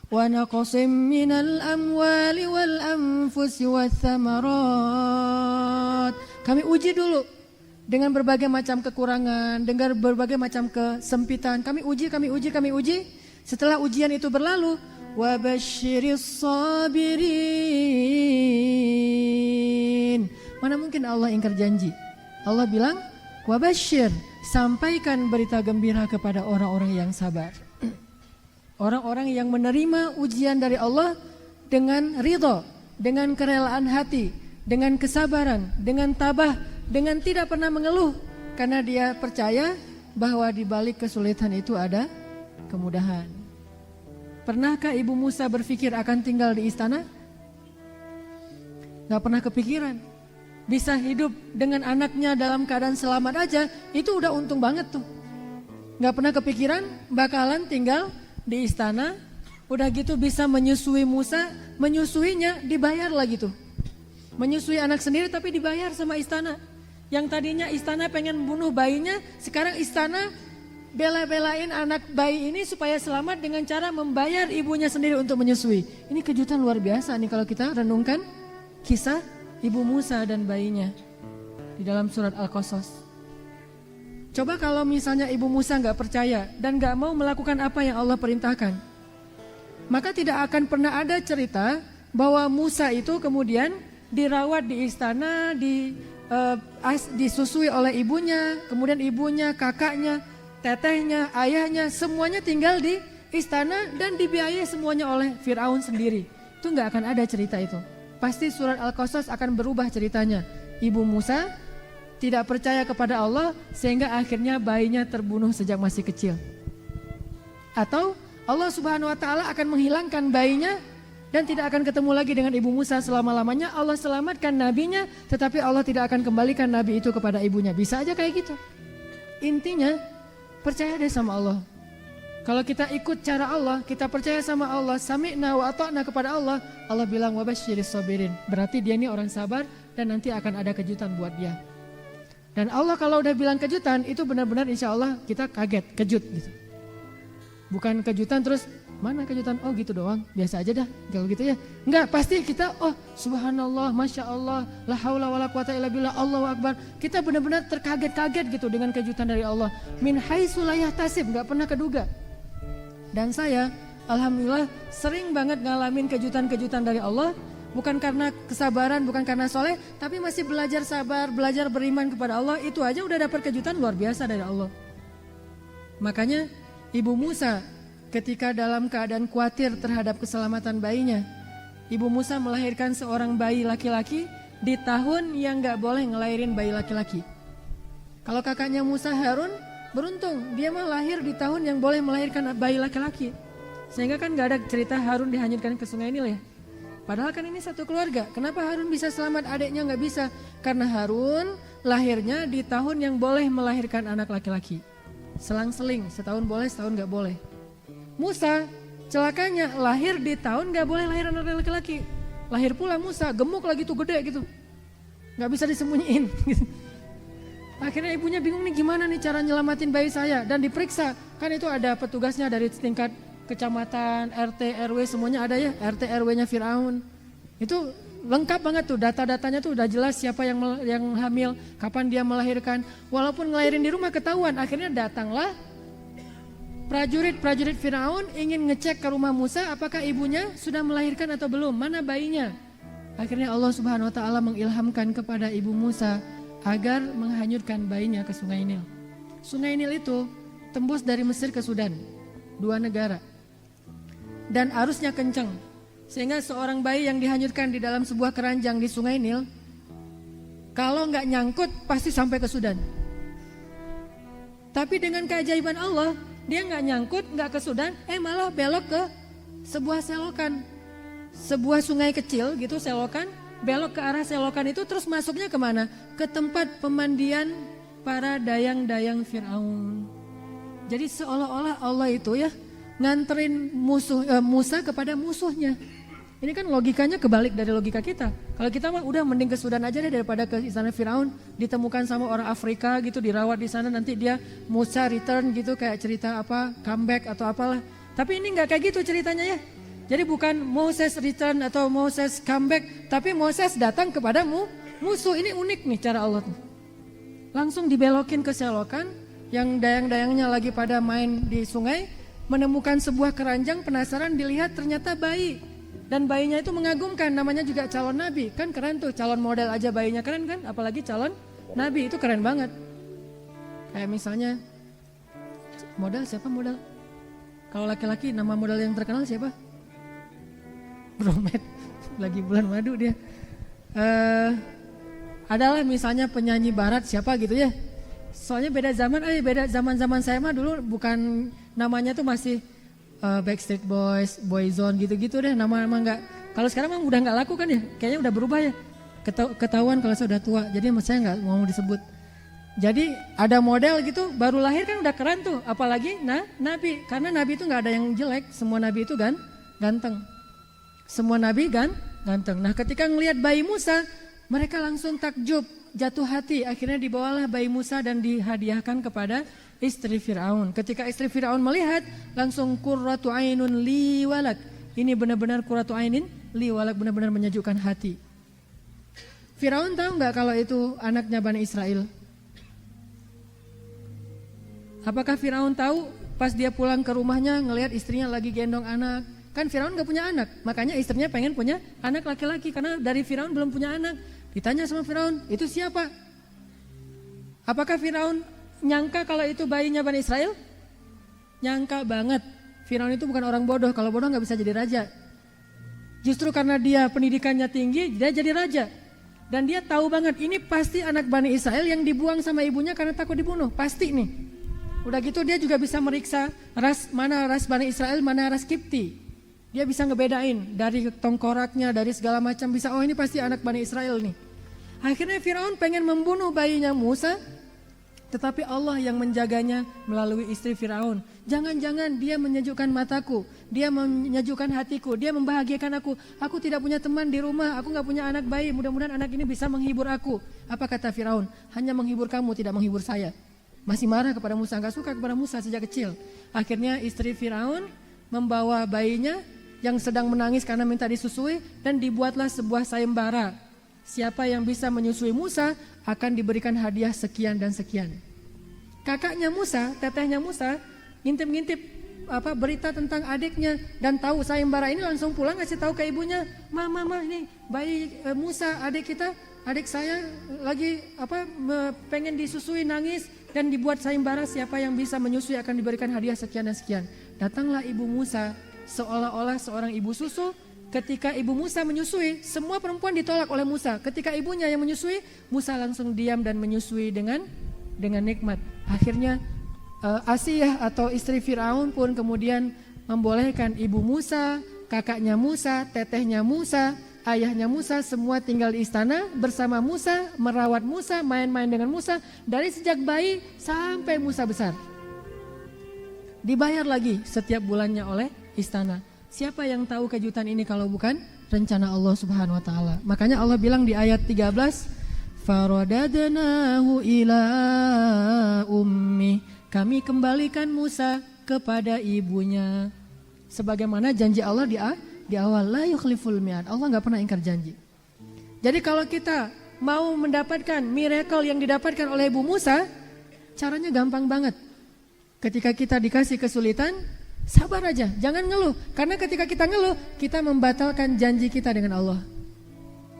وَنَقْصٍ مِّنَ الْأَمْوَالِ وَالْأَنفُسِ وَالثَّمَرَاتِ. Kami uji dulu dengan berbagai macam kekurangan, dengan berbagai macam kesempitan. Kami uji. Setelah ujian itu berlalu, وَبَشِّرِ الصَّابِرِينَ. Mana mungkin Allah ingkar janji? Allah bilang, wabashir, sampaikan berita gembira kepada orang-orang yang sabar. Orang-orang yang menerima ujian dari Allah dengan ridho, dengan kerelaan hati, dengan kesabaran, dengan tabah, dengan tidak pernah mengeluh. Karena dia percaya bahwa di balik kesulitan itu ada kemudahan. Pernahkah Ibu Musa berpikir akan tinggal di istana? Gak pernah kepikiran. Bisa hidup dengan anaknya dalam keadaan selamat aja, itu udah untung banget tuh. Gak pernah kepikiran bakalan tinggal di istana. Udah gitu bisa menyusui Musa, menyusuinya dibayar lagi tuh. Menyusui anak sendiri tapi dibayar sama istana. Yang tadinya istana pengen bunuh bayinya, sekarang istana bela-belain anak bayi ini supaya selamat dengan cara membayar ibunya sendiri untuk menyusui. Ini kejutan luar biasa nih kalau kita renungkan kisah Ibu Musa dan bayinya di dalam surat Al-Qasas. Coba kalau misalnya Ibu Musa gak percaya dan gak mau melakukan apa yang Allah perintahkan, maka tidak akan pernah ada cerita bahwa Musa itu kemudian dirawat di istana, disusui oleh ibunya, kemudian ibunya, kakaknya, tetehnya, ayahnya, semuanya tinggal di istana dan dibiayai semuanya oleh Fir'aun sendiri. Itu gak akan ada cerita itu. Pasti surat Al-Qasas akan berubah ceritanya. Ibu Musa tidak percaya kepada Allah sehingga akhirnya bayinya terbunuh sejak masih kecil. Atau Allah Subhanahu wa taala akan menghilangkan bayinya dan tidak akan ketemu lagi dengan Ibu Musa selama-lamanya. Allah selamatkan nabinya tetapi Allah tidak akan kembalikan nabi itu kepada ibunya. Bisa aja kayak gitu. Intinya percaya deh sama Allah. Kalau kita ikut cara Allah, kita percaya sama Allah, sami'na wa ata'na kepada Allah, Allah bilang wabasyiris sabirin. Berarti dia ini orang sabar dan nanti akan ada kejutan buat dia. Dan Allah kalau udah bilang kejutan, itu benar-benar insya Allah kita kaget, kejut gitu. Bukan kejutan terus, mana kejutan? Oh gitu doang, biasa aja dah kalau gitu ya. Enggak, pasti kita oh subhanallah, masya Allah, la haula wala quwata illa billah, Allahu akbar. Kita benar-benar terkaget-kaget gitu dengan kejutan dari Allah. Min haitsu la yahtasib, enggak pernah keduga. Dan saya alhamdulillah sering banget ngalamin kejutan-kejutan dari Allah. Bukan karena kesabaran, bukan karena soleh, tapi masih belajar sabar, belajar beriman kepada Allah. Itu aja udah dapat kejutan luar biasa dari Allah. Makanya Ibu Musa ketika dalam keadaan khawatir terhadap keselamatan bayinya, Ibu Musa melahirkan seorang bayi laki-laki di tahun yang gak boleh ngelahirin bayi laki-laki. Kalau kakaknya Musa Harun, beruntung dia mah lahir di tahun yang boleh melahirkan bayi laki-laki. Sehingga kan gak ada cerita Harun dihanyutkan ke sungai Nil ya. Padahal kan ini satu keluarga. Kenapa Harun bisa selamat, adiknya gak bisa? Karena Harun lahirnya di tahun yang boleh melahirkan anak laki-laki. Selang-seling, setahun boleh, setahun gak boleh. Musa celakanya lahir di tahun gak boleh lahir anak laki-laki. Lahir pula Musa, gemuk lagi tuh gede gitu. Gak bisa disembunyiin gitu. Akhirnya ibunya bingung nih gimana nih cara nyelamatin bayi saya. Dan diperiksa, kan itu ada petugasnya dari tingkat kecamatan, RT, RW semuanya ada ya. RT, RW-nya Fir'aun. Itu lengkap banget tuh, data-datanya tuh udah jelas siapa yang hamil, kapan dia melahirkan. Walaupun ngelahirin di rumah ketahuan, akhirnya datanglah prajurit Fir'aun ingin ngecek ke rumah Musa apakah ibunya sudah melahirkan atau belum, mana bayinya. Akhirnya Allah Subhanahu wa taala mengilhamkan kepada Ibu Musa agar menghanyutkan bayinya ke Sungai Nil. Sungai Nil itu tembus dari Mesir ke Sudan, 2 negara. Dan arusnya kencang, sehingga seorang bayi yang dihanyutkan di dalam sebuah keranjang di Sungai Nil, kalau nggak nyangkut pasti sampai ke Sudan. Tapi dengan keajaiban Allah, dia nggak nyangkut, nggak ke Sudan, malah belok ke sebuah selokan, sebuah sungai kecil gitu, selokan. Belok ke arah selokan itu terus masuknya kemana? Ke tempat pemandian para dayang-dayang Fir'aun. Jadi seolah-olah Allah itu ya nganterin Musa kepada musuhnya. Ini kan logikanya kebalik dari logika kita. Kalau kita mah udah mending ke Sudan aja deh daripada ke istana Fir'aun. Ditemukan sama orang Afrika gitu, dirawat di sana, nanti dia Musa return gitu kayak cerita apa comeback atau apalah. Tapi ini nggak kayak gitu ceritanya ya. Jadi bukan Moses return atau Moses comeback, tapi Moses datang kepada musuh. Ini unik nih cara Allah tuh. Langsung dibelokin ke selokan, yang dayang-dayangnya lagi pada main di sungai, menemukan sebuah keranjang, penasaran, dilihat ternyata bayi. Dan bayinya itu mengagumkan, namanya juga calon nabi. Kan keren tuh, calon model aja bayinya keren kan, apalagi calon nabi, itu keren banget. Kayak misalnya modal siapa modal? Kalau laki-laki nama modal yang terkenal siapa? Bromet. Lagi bulan madu dia. Adalah misalnya penyanyi barat siapa gitu ya. Soalnya beda zaman saya mah dulu bukan namanya tuh masih Backstreet Boys, Boyzone gitu-gitu deh, nama-nama enggak. Kalau sekarang mah udah enggak laku kan ya, kayaknya udah berubah ya. Ketahuan kalau saya udah tua, jadi saya enggak mau disebut. Jadi ada model gitu, baru lahir kan udah keren tuh, apalagi nabi, karena nabi itu enggak ada yang jelek, semua nabi itu ganteng. Semua nabi ganteng. Nah ketika ngelihat bayi Musa, mereka langsung takjub, jatuh hati. Akhirnya dibawalah bayi Musa dan dihadiahkan kepada istri Fir'aun. Ketika istri Fir'aun melihat, langsung qurratu ainun li walak. Ini benar-benar qurratu ainin li walak, benar-benar menyejukkan hati. Fir'aun tahu nggak kalau itu anaknya Bani Israel? Apakah Fir'aun tahu pas dia pulang ke rumahnya ngelihat istrinya lagi gendong anak? Kan Fir'aun gak punya anak, makanya istrinya pengen punya anak laki-laki karena dari Fir'aun belum punya anak. Ditanya sama Fir'aun, itu siapa? Apakah Fir'aun nyangka kalau itu bayinya Bani Israel? Nyangka banget. Fir'aun itu bukan orang bodoh, kalau bodoh gak bisa jadi raja. Justru karena dia pendidikannya tinggi, dia jadi raja. Dan dia tahu banget ini pasti anak Bani Israel yang dibuang sama ibunya karena takut dibunuh, pasti nih. Udah gitu dia juga bisa meriksa mana ras Bani Israel, mana ras Kipti. Dia bisa ngebedain dari tongkoraknya, dari segala macam, bisa, oh ini pasti anak Bani Israel nih. Akhirnya Fir'aun pengen membunuh bayinya Musa, tetapi Allah yang menjaganya melalui istri Fir'aun. Jangan-jangan dia menyejukkan mataku, dia menyejukkan hatiku, dia membahagiakan aku. Aku tidak punya teman di rumah, aku gak punya anak bayi, mudah-mudahan anak ini bisa menghibur aku. Apa kata Fir'aun? Hanya menghibur kamu, tidak menghibur saya. Masih marah kepada Musa, gak suka kepada Musa sejak kecil. Akhirnya istri Fir'aun membawa bayinya yang sedang menangis karena minta disusui, dan dibuatlah sebuah sayembara. Siapa yang bisa menyusui Musa akan diberikan hadiah sekian dan sekian. Kakaknya Musa, tetehnya Musa, ngintip-ngintip berita tentang adiknya dan tahu sayembara ini, langsung pulang ngasih tahu ke ibunya, mama ini bayi Musa, adik saya lagi pengen disusui, nangis, dan dibuat sayembara, siapa yang bisa menyusui akan diberikan hadiah sekian dan sekian. Datanglah ibu Musa seolah-olah seorang ibu susu. Ketika ibu Musa menyusui, semua perempuan ditolak oleh Musa. Ketika ibunya yang menyusui, Musa langsung diam dan menyusui dengan nikmat. Akhirnya Asiyah atau istri Fir'aun pun kemudian membolehkan ibu Musa, kakaknya Musa, tetehnya Musa, ayahnya Musa semua tinggal di istana bersama Musa, merawat Musa, main-main dengan Musa dari sejak bayi sampai Musa besar. Dibayar lagi setiap bulannya oleh istana. Siapa yang tahu kejutan ini kalau bukan rencana Allah Subhanahu wa taala? Makanya Allah bilang di ayat 13, faradadnahu ila ummi. Kami kembalikan Musa kepada ibunya. Sebagaimana janji Allah di awal, la yukhliful mi'ad. Allah enggak pernah ingkar janji. Jadi kalau kita mau mendapatkan miracle yang didapatkan oleh Ibu Musa, caranya gampang banget. Ketika kita dikasih kesulitan, sabar aja, jangan ngeluh. Karena ketika kita ngeluh, kita membatalkan janji kita dengan Allah.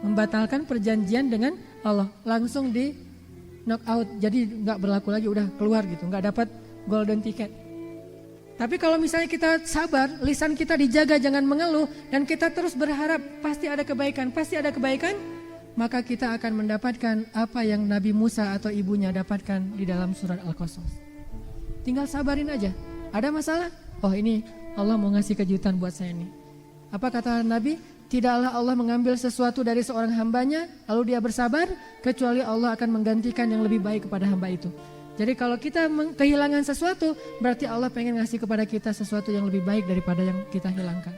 Membatalkan perjanjian dengan Allah. Langsung di knock out, jadi gak berlaku lagi, udah keluar gitu, gak dapat golden ticket. Tapi kalau misalnya kita sabar, lisan kita dijaga jangan mengeluh, dan kita terus berharap pasti ada kebaikan, maka kita akan mendapatkan apa yang Nabi Musa atau ibunya dapatkan di dalam surat Al-Qasas. Tinggal sabarin aja. Ada masalah? Oh ini Allah mau ngasih kejutan buat saya nih. Apa kata Nabi? Tidaklah Allah mengambil sesuatu dari seorang hambanya lalu dia bersabar, kecuali Allah akan menggantikan yang lebih baik kepada hamba itu. Jadi kalau kita kehilangan sesuatu, berarti Allah pengen ngasih kepada kita sesuatu yang lebih baik daripada yang kita hilangkan.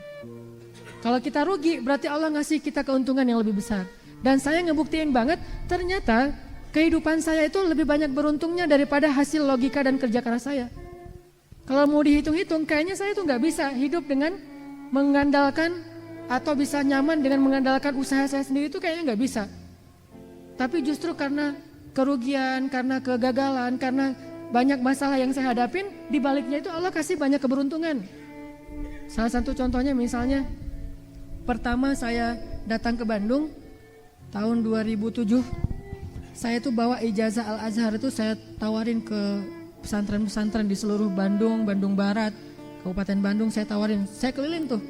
Kalau kita rugi, berarti Allah ngasih kita keuntungan yang lebih besar. Dan saya ngebuktiin banget, ternyata kehidupan saya itu lebih banyak beruntungnya daripada hasil logika dan kerja keras saya. Kalau mau dihitung-hitung, kayaknya saya tuh gak bisa hidup dengan mengandalkan atau bisa nyaman dengan mengandalkan usaha saya sendiri, itu kayaknya gak bisa. Tapi justru karena kerugian, karena kegagalan, karena banyak masalah yang saya hadapin, di baliknya itu Allah kasih banyak keberuntungan. Salah satu contohnya misalnya, pertama saya datang ke Bandung tahun 2007, saya tuh bawa ijazah Al-Azhar itu saya tawarin ke pesantren-pesantren di seluruh Bandung, Bandung Barat, Kabupaten Bandung saya tawarin. Saya keliling tuh.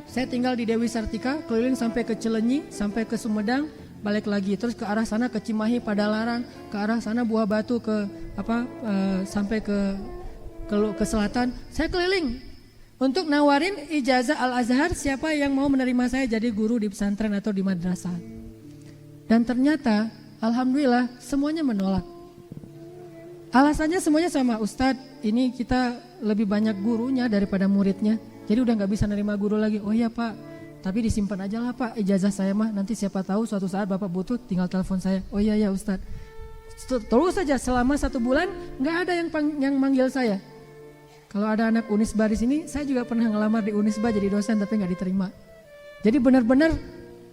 Saya tinggal di Dewi Sartika, keliling sampai ke Cilenyi, sampai ke Sumedang, balik lagi terus ke arah sana ke Cimahi, Padalarang, ke arah sana Buah Batu ke sampai ke selatan. Saya keliling untuk nawarin ijazah Al-Azhar siapa yang mau menerima saya jadi guru di pesantren atau di madrasah. Dan ternyata alhamdulillah semuanya menolak. Alasannya semuanya sama, Ustadz ini kita lebih banyak gurunya daripada muridnya. Jadi udah gak bisa nerima guru lagi. Oh iya Pak, tapi disimpan aja lah Pak ijazah saya mah. Nanti siapa tahu suatu saat Bapak butuh tinggal telepon saya. Oh iya ya Ustadz. Terus saja selama 1 bulan gak ada yang manggil saya. Kalau ada anak Unisba di sini, saya juga pernah ngelamar di Unisba jadi dosen tapi gak diterima. Jadi benar-benar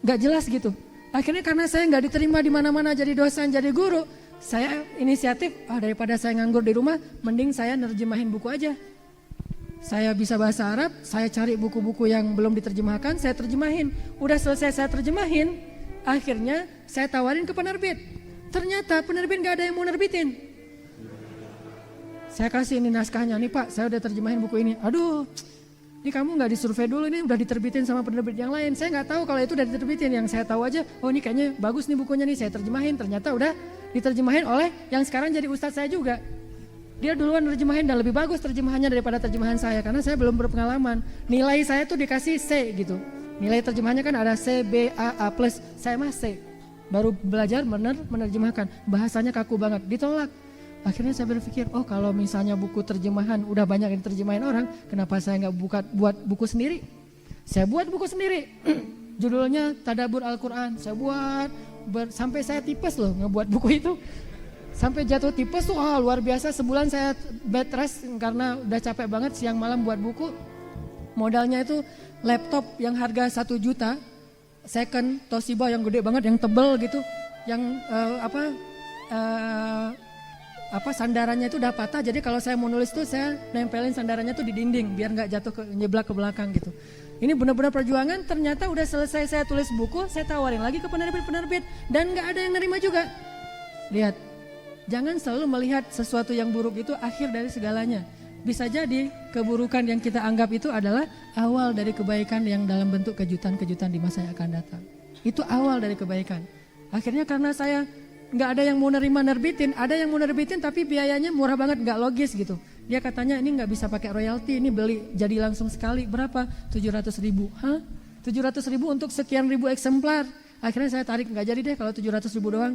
gak jelas gitu. Akhirnya karena saya gak diterima di mana-mana jadi dosen, jadi guru, saya inisiatif, daripada saya nganggur di rumah, mending saya nerjemahin buku aja. Saya bisa bahasa Arab, saya cari buku-buku yang belum diterjemahkan, saya terjemahin. Udah selesai saya terjemahin, akhirnya saya tawarin ke penerbit. Ternyata penerbit gak ada yang mau nerbitin. Saya kasih ini naskahnya, nih Pak saya udah terjemahin buku ini. Aduh, ini kamu gak disurvei dulu, ini udah diterbitin sama penerbit yang lain. Saya gak tahu kalau itu udah diterbitin, yang saya tahu aja, oh ini kayaknya bagus nih bukunya nih, saya terjemahin. Ternyata udah diterjemahin oleh yang sekarang jadi ustadz saya juga. Dia duluan nerjemahin dan lebih bagus terjemahannya daripada terjemahan saya karena saya belum berpengalaman. Nilai saya tuh dikasih C gitu. Nilai terjemahannya kan ada C, B, A plus. Saya mah C. Baru belajar menerjemahkan. Bahasanya kaku banget, ditolak. Akhirnya saya berpikir, oh kalau misalnya buku terjemahan udah banyak yang terjemahin orang, kenapa saya nggak buat buku sendiri? Saya buat buku sendiri. Judulnya Tadabbur Al-Quran. Saya buat sampai saya tipes loh ngebuat buku itu. Sampai jatuh tipes tuh luar biasa. Sebulan saya bed rest karena udah capek banget siang malam buat buku. Modalnya itu laptop yang harga 1 juta, second Toshiba yang gede banget, yang tebel gitu, yang sandarannya itu udah patah. Jadi kalau saya mau nulis tuh saya nempelin sandarannya tuh di dinding biar nggak jatuh nyeblak ke belakang gitu. Ini benar-benar perjuangan. Ternyata udah selesai saya tulis buku, saya tawarin lagi ke penerbit-penerbit dan nggak ada yang nerima juga. Lihat, jangan selalu melihat sesuatu yang buruk itu akhir dari segalanya. Bisa jadi keburukan yang kita anggap itu adalah awal dari kebaikan yang dalam bentuk kejutan-kejutan di masa yang akan datang. Itu awal dari kebaikan. Akhirnya karena saya nggak ada yang mau nerbitin, ada yang mau nerbitin tapi biayanya murah banget, nggak logis gitu. Dia katanya ini nggak bisa pakai royalti, ini beli jadi langsung sekali berapa? 700.000. Hah? 700.000 untuk sekian ribu eksemplar. Akhirnya saya tarik, nggak jadi deh kalau 700.000 doang.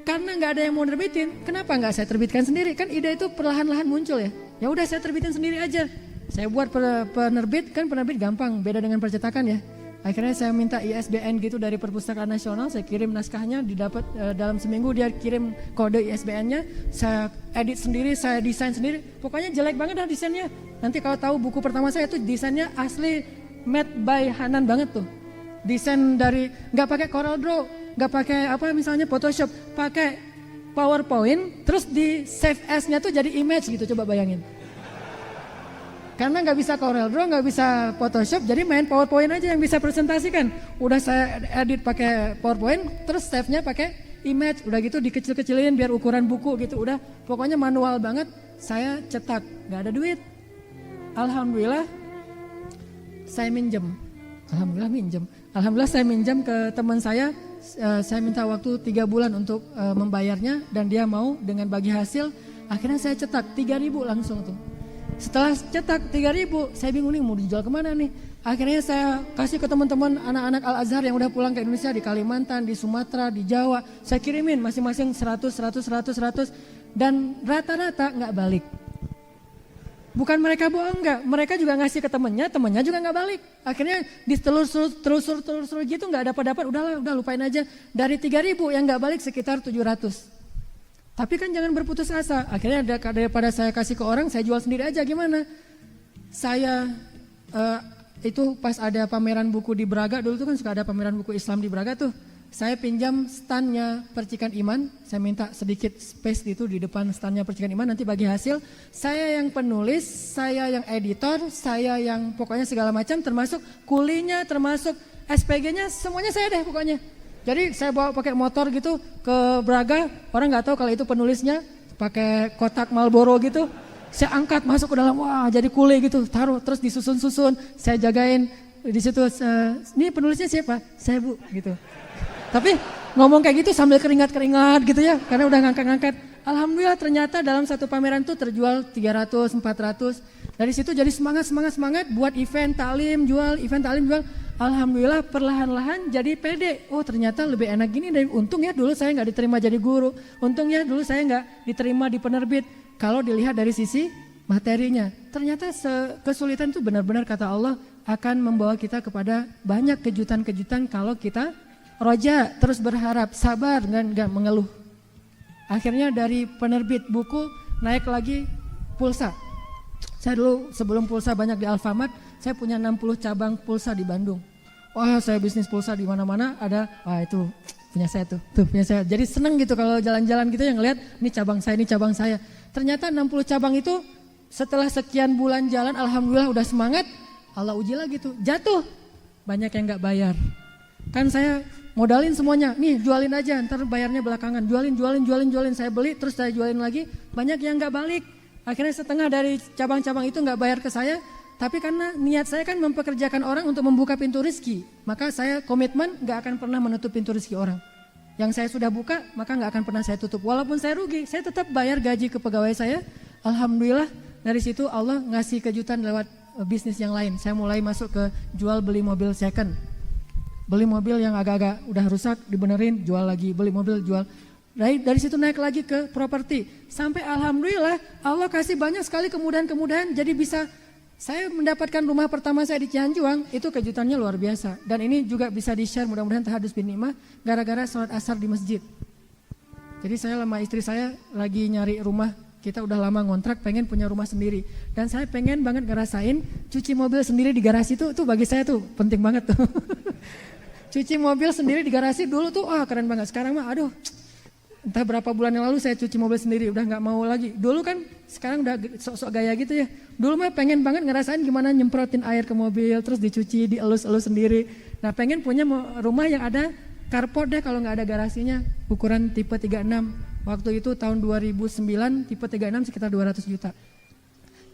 Karena nggak ada yang mau nerbitin, kenapa nggak saya terbitkan sendiri? Kan ide itu perlahan-lahan muncul ya. Ya udah saya terbitin sendiri aja. Saya buat penerbit, kan penerbit gampang, beda dengan percetakan ya. Akhirnya saya minta ISBN gitu dari Perpustakaan Nasional, saya kirim naskahnya, didapat dalam seminggu dia kirim kode ISBN-nya, saya edit sendiri, saya desain sendiri. Pokoknya jelek banget dah desainnya. Nanti kalau tahu buku pertama saya itu desainnya asli made by Hanan banget tuh. Desain dari nggak pakai Corel Draw, nggak pakai misalnya Photoshop, pakai PowerPoint, terus di save as-nya tuh jadi image gitu, coba bayangin. Karena nggak bisa Corel Draw, nggak bisa Photoshop, jadi main PowerPoint aja yang bisa presentasikan. Udah saya edit pakai PowerPoint, terus save-nya pakai image, udah gitu dikecil-kecilin biar ukuran buku gitu. Udah pokoknya manual banget. Saya cetak, nggak ada duit. Alhamdulillah saya minjem. Alhamdulillah saya minjam ke teman saya minta waktu 3 bulan untuk membayarnya dan dia mau dengan bagi hasil. Akhirnya saya cetak 3.000 langsung tuh. Setelah cetak 3.000, saya bingung nih mau dijual kemana nih. Akhirnya saya kasih ke teman-teman anak-anak Al-Azhar yang udah pulang ke Indonesia di Kalimantan, di Sumatera, di Jawa. Saya kirimin masing-masing 100 dan rata-rata nggak balik. Bukan mereka bohong, enggak. Mereka juga ngasih ke temennya juga nggak balik. Akhirnya ditelusur gitu nggak dapat. Udah lupain aja. Dari 3.000 yang nggak balik sekitar 700. Tapi kan jangan berputus asa. Akhirnya daripada saya kasih ke orang, saya jual sendiri aja. Gimana? Saya itu pas ada pameran buku di Braga, dulu tuh kan suka ada pameran buku Islam di Braga tuh. Saya pinjam standnya Percikan Iman, saya minta sedikit space gitu di depan standnya Percikan Iman, nanti bagi hasil. Saya yang penulis, saya yang editor, saya yang pokoknya segala macam, termasuk kulinya, termasuk SPG-nya, semuanya saya deh pokoknya. Jadi saya bawa pakai motor gitu ke Braga, orang nggak tahu kalau itu penulisnya, pakai kotak Marlboro gitu. Saya angkat masuk ke dalam, wah jadi kule gitu, taruh terus disusun-susun, saya jagain di situ. Ini penulisnya siapa? Saya Bu gitu. Tapi ngomong kayak gitu sambil keringat-keringat gitu ya, karena udah ngangkat-ngangkat. Alhamdulillah ternyata dalam satu pameran tuh terjual 300, 400. Dari situ jadi semangat buat event talim jual. Alhamdulillah perlahan-lahan jadi pede. Oh ternyata lebih enak gini, dan untung ya dulu saya nggak diterima jadi guru. Untung ya dulu saya nggak diterima di penerbit. Kalau dilihat dari sisi materinya, ternyata kesulitan itu benar-benar kata Allah akan membawa kita kepada banyak kejutan-kejutan kalau kita roja, terus berharap, sabar, nggak mengeluh. Akhirnya dari penerbit buku naik lagi pulsa. Saya dulu sebelum pulsa banyak di Alfamart, saya punya 60 cabang pulsa di Bandung. Wah saya bisnis pulsa di mana-mana ada, wah itu punya saya tuh punya saya. Jadi seneng gitu kalau jalan-jalan gitu yang ngeliat, ini cabang saya. Ternyata 60 cabang itu setelah sekian bulan jalan, alhamdulillah udah semangat, Allah uji lagi tuh, jatuh. Banyak yang gak bayar. Kan saya modalin semuanya, nih jualin aja, ntar bayarnya belakangan. Jualin, saya beli terus saya jualin lagi, banyak yang gak balik. Akhirnya setengah dari cabang-cabang itu gak bayar ke saya, tapi karena niat saya kan mempekerjakan orang untuk membuka pintu rezeki, maka saya komitmen gak akan pernah menutup pintu rezeki orang. Yang saya sudah buka, maka gak akan pernah saya tutup. Walaupun saya rugi, saya tetap bayar gaji ke pegawai saya. Alhamdulillah dari situ Allah ngasih kejutan lewat bisnis yang lain. Saya mulai masuk ke jual beli mobil second. Beli mobil yang agak-agak udah rusak, dibenerin, jual lagi, beli mobil, jual. Dari situ naik lagi ke properti. Sampai alhamdulillah Allah kasih banyak sekali kemudahan-kemudahan, jadi bisa saya mendapatkan rumah pertama saya di Cihanjuang, itu kejutannya luar biasa. Dan ini juga bisa di-share mudah-mudahan tahadus bin nikmah, gara-gara sholat asar di masjid. Jadi saya sama istri saya lagi nyari rumah, kita udah lama ngontrak, pengen punya rumah sendiri. Dan saya pengen banget ngerasain cuci mobil sendiri di garasi itu bagi saya tuh penting banget tuh. Cuci mobil sendiri di garasi dulu tuh, keren banget. Sekarang mah aduh, entah berapa bulan yang lalu saya cuci mobil sendiri, udah gak mau lagi. Dulu kan, sekarang udah sok-sok gaya gitu ya. Dulu mah pengen banget ngerasain gimana nyemprotin air ke mobil, terus dicuci, dielus-elus sendiri. Nah pengen punya rumah yang ada carport deh kalau gak ada garasinya, ukuran tipe 36. Waktu itu tahun 2009, tipe 36 sekitar 200 juta.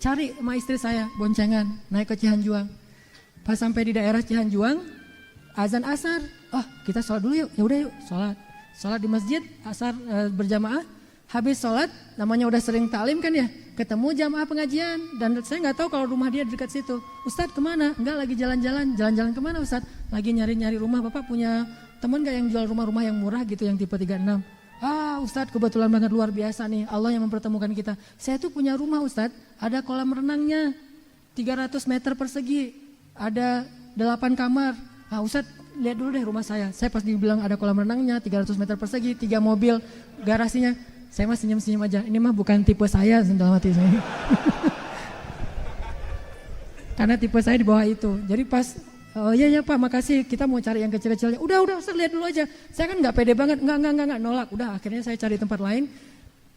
Cari sama istri saya, boncengan, naik ke Cihanjuang. Pas sampai di daerah Cihanjuang, azan asar, kita sholat dulu yuk, yaudah yuk sholat di masjid, asar berjamaah. Habis sholat, namanya udah sering taklim kan ya, ketemu jamaah pengajian. Dan saya gak tahu kalau rumah dia dekat situ. Ustadz kemana? Enggak, lagi jalan-jalan. Jalan-jalan kemana Ustadz? Lagi nyari-nyari rumah. Bapak punya teman gak yang jual rumah-rumah yang murah gitu, yang tipe 36? Ustadz kebetulan banget, luar biasa nih, Allah yang mempertemukan kita. Saya tuh punya rumah Ustadz, ada kolam renangnya 300 meter persegi, ada 8 kamar. Ustadz lihat dulu deh rumah saya pas dibilang ada kolam renangnya 300 meter persegi, 3 mobil, garasinya, saya mah senyum-senyum aja, ini mah bukan tipe saya dalam hati saya. Karena tipe saya di bawah itu. Jadi pas, iya Pak makasih, kita mau cari yang kecil-kecilnya. Udah Ustadz lihat dulu aja. Saya kan gak pede banget, enggak, nolak. Udah akhirnya saya cari tempat lain.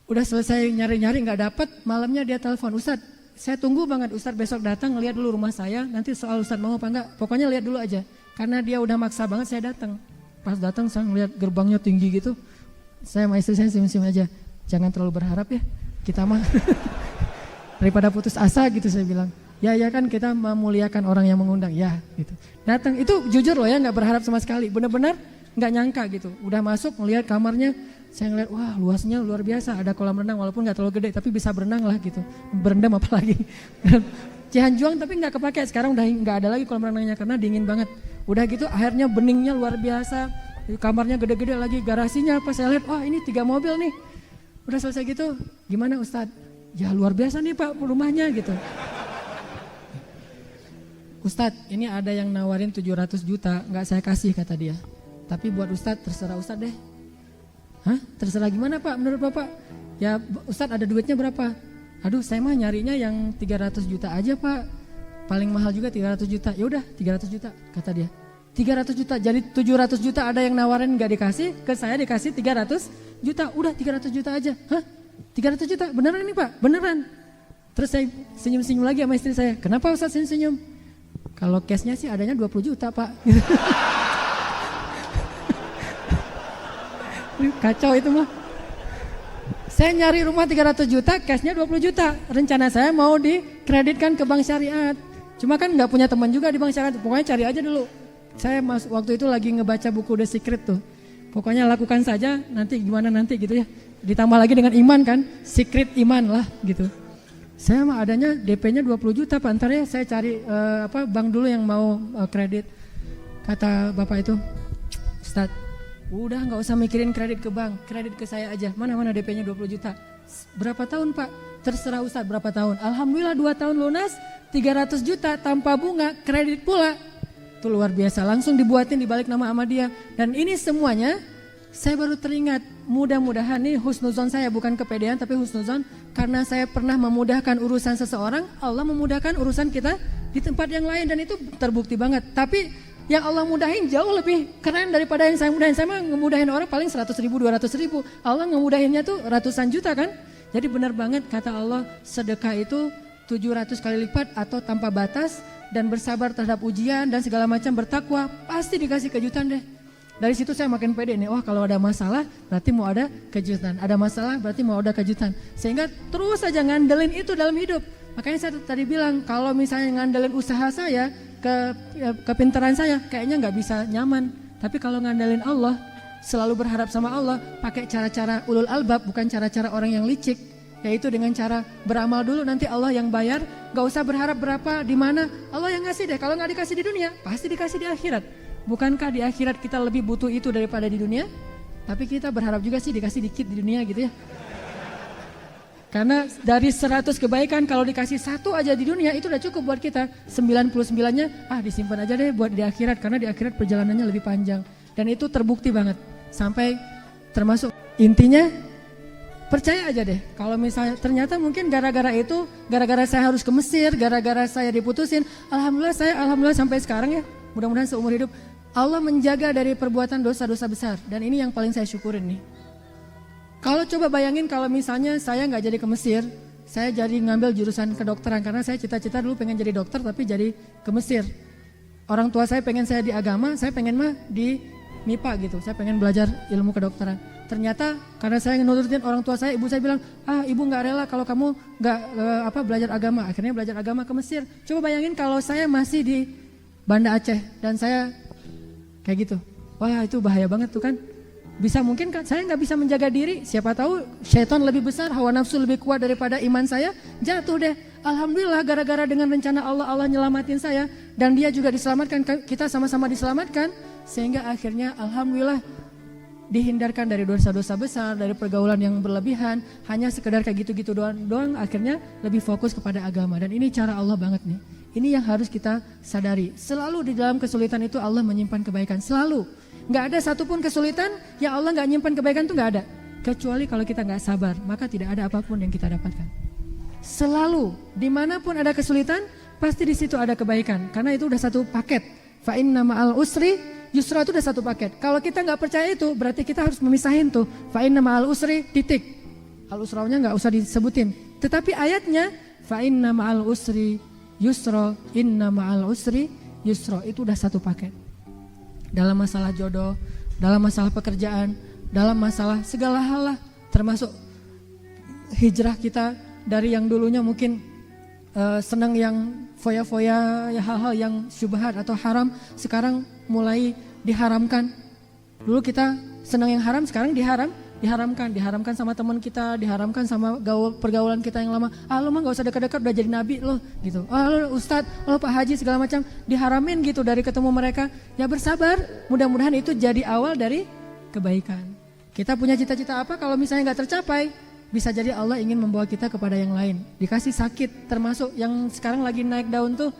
Udah selesai nyari-nyari gak dapet, malamnya dia telepon, Ustadz saya tunggu banget Ustadz besok datang ngeliat dulu rumah saya, nanti soal Ustadz mau apa enggak, pokoknya lihat dulu aja. Karena dia udah maksa banget, saya datang. Pas datang saya ngeliat gerbangnya tinggi gitu, saya sama istri saya senyum-senyum aja. Jangan terlalu berharap ya, kita mah daripada putus asa gitu saya bilang. Ya kan kita memuliakan orang yang mengundang, ya gitu. Datang, itu jujur loh ya, gak berharap sama sekali, benar-benar gak nyangka gitu. Udah masuk ngeliat kamarnya, saya ngeliat wah luasnya luar biasa, ada kolam renang walaupun gak terlalu gede tapi bisa berenang lah gitu, berendam apalagi. Cihanjuang tapi gak kepake, sekarang udah gak ada lagi kolam renangnya karena dingin banget. Udah gitu akhirnya beningnya luar biasa, kamarnya gede-gede lagi, garasinya apa saya lihat, wah ini 3 mobil nih. Udah selesai gitu, gimana Ustadz? Ya luar biasa nih Pak rumahnya gitu. Ustadz ini ada yang nawarin 700 juta, gak saya kasih kata dia. Tapi buat Ustadz terserah Ustadz deh. Hah? Terserah gimana Pak menurut Bapak? Ya Ustadz ada duitnya berapa? Aduh saya mah nyarinya yang 300 juta aja Pak. Paling mahal juga 300 juta. Ya udah 300 juta kata dia. 300 juta jadi 700 juta ada yang nawarin gak dikasih, ke saya dikasih 300 juta. Udah 300 juta aja. Hah? 300 juta beneran ini Pak? Beneran. Terus saya senyum-senyum lagi sama istri saya. Kenapa Ustadz senyum-senyum? Kalau cashnya sih adanya 20 juta Pak. Kacau itu mah. Saya nyari rumah 300 juta, cashnya 20 juta. Rencana saya mau dikreditkan ke bank syariat. Cuma kan nggak punya teman juga di bank syariat, pokoknya cari aja dulu. Saya waktu itu lagi ngebaca buku The Secret tuh. Pokoknya lakukan saja, nanti gimana nanti gitu ya. Ditambah lagi dengan iman kan, secret iman lah gitu. Saya mah adanya DP-nya 20 juta Pak, ntar ya saya cari bank dulu yang mau kredit. Kata bapak itu, Ustadz, udah gak usah mikirin kredit ke bank, kredit ke saya aja. Mana DP-nya 20 juta. Berapa tahun Pak? Terserah Ustadz berapa tahun. Alhamdulillah 2 tahun lunas, 300 juta tanpa bunga, kredit pula. Itu luar biasa, langsung dibuatin dibalik nama sama dia. Dan ini semuanya saya baru teringat, mudah-mudahan nih husnuzon saya, bukan kepedean tapi husnuzon, karena saya pernah memudahkan urusan seseorang, Allah memudahkan urusan kita di tempat yang lain, dan itu terbukti banget. Tapi yang Allah mudahin jauh lebih keren daripada yang saya mudahin. Saya mah ngemudahin orang paling 100 ribu, 200 ribu, Allah ngemudahinnya tuh ratusan juta kan. Jadi benar banget kata Allah, sedekah itu 700 kali lipat atau tanpa batas, dan bersabar terhadap ujian dan segala macam, bertakwa, pasti dikasih kejutan deh. Dari situ saya makin pede nih, wah kalau ada masalah berarti mau ada kejutan, ada masalah berarti mau ada kejutan. Sehingga terus saja ngandelin itu dalam hidup. Makanya saya tadi bilang, kalau misalnya ngandelin usaha saya, kepintaran saya, kayaknya nggak bisa nyaman. Tapi kalau ngandelin Allah, selalu berharap sama Allah, pakai cara-cara ulul albab, bukan cara-cara orang yang licik. Yaitu dengan cara beramal dulu, nanti Allah yang bayar, gak usah berharap berapa, di mana, Allah yang ngasih deh. Kalau gak dikasih di dunia, pasti dikasih di akhirat. Bukankah di akhirat kita lebih butuh itu daripada di dunia? Tapi kita berharap juga sih dikasih dikit di dunia gitu ya. Karena dari 100 kebaikan, kalau dikasih 1 aja di dunia, itu udah cukup buat kita. 99-nya, disimpan aja deh buat di akhirat, karena di akhirat perjalanannya lebih panjang. Dan itu terbukti banget, sampai termasuk intinya, percaya aja deh, kalau misalnya ternyata mungkin gara-gara itu, gara-gara saya harus ke Mesir, gara-gara saya diputusin, alhamdulillah sampai sekarang ya, mudah-mudahan seumur hidup, Allah menjaga dari perbuatan dosa-dosa besar, dan ini yang paling saya syukurin nih. Kalau coba bayangin kalau misalnya saya nggak jadi ke Mesir, saya jadi ngambil jurusan kedokteran, karena saya cita-cita dulu pengen jadi dokter tapi jadi ke Mesir. Orang tua saya pengen saya di agama, saya pengen mah di MIPA gitu, saya pengen belajar ilmu kedokteran. Ternyata karena saya nurutin orang tua saya, ibu saya bilang, ibu nggak rela kalau kamu nggak belajar agama. Akhirnya belajar agama ke Mesir. Coba bayangin kalau saya masih di Banda Aceh dan saya kayak gitu, wah itu bahaya banget tuh kan. Bisa mungkin kan saya nggak bisa menjaga diri, siapa tahu syaitan lebih besar, hawa nafsu lebih kuat daripada iman saya, jatuh deh. Alhamdulillah gara-gara dengan rencana Allah nyelamatin saya, dan dia juga diselamatkan, kita sama-sama diselamatkan, sehingga akhirnya alhamdulillah dihindarkan dari dosa-dosa besar, dari pergaulan yang berlebihan, hanya sekedar kayak gitu-gitu doang, akhirnya lebih fokus kepada agama. Dan ini cara Allah banget nih. Ini yang harus kita sadari. Selalu di dalam kesulitan itu Allah menyimpan kebaikan, selalu. Gak ada satupun kesulitan yang Allah gak nyimpan kebaikan, tuh gak ada. Kecuali kalau kita gak sabar, maka tidak ada apapun yang kita dapatkan. Selalu, dimanapun ada kesulitan, pasti di situ ada kebaikan. Karena itu udah satu paket. Fa inna ma'al usri yusra, itu udah satu paket. Kalau kita gak percaya itu, berarti kita harus memisahin tuh. Fa inna ma'al usri titik. Al-usranya gak usah disebutin. Tetapi ayatnya, fa inna ma'al usri yusra, inna ma'al usri yusra, itu udah satu paket. Dalam masalah jodoh, dalam masalah pekerjaan, dalam masalah segala hal lah, termasuk hijrah kita dari yang dulunya mungkin senang yang foya-foya, hal-hal yang syubhat atau haram, sekarang mulai diharamkan. Dulu kita senang yang haram, sekarang diharamkan sama teman kita, diharamkan sama pergaulan kita yang lama. Lo mah gak usah dekat-dekat, udah jadi nabi lo gitu. Lo ustadz, lo pak haji segala macam, diharamin gitu dari ketemu mereka. Ya bersabar, mudah-mudahan itu jadi awal dari kebaikan. Kita punya cita-cita apa, kalau misalnya gak tercapai, bisa jadi Allah ingin membawa kita kepada yang lain. Dikasih sakit, termasuk yang sekarang lagi naik daun tuh,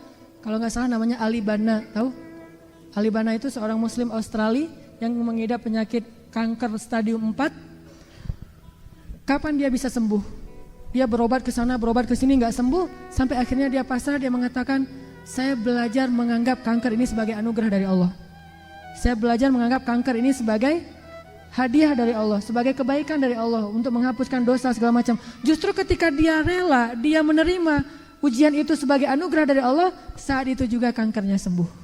kalau gak salah namanya Ali Bana, tahu? Ali Bana itu seorang muslim Australia yang mengidap penyakit kanker stadium 4. Kapan dia bisa sembuh? Dia berobat ke sana, berobat ke sini nggak sembuh, sampai akhirnya dia pasrah, dia mengatakan, saya belajar menganggap kanker ini sebagai anugerah dari Allah. Saya belajar menganggap kanker ini sebagai hadiah dari Allah, sebagai kebaikan dari Allah untuk menghapuskan dosa segala macam. Justru ketika dia rela, dia menerima ujian itu sebagai anugerah dari Allah, saat itu juga kankernya sembuh.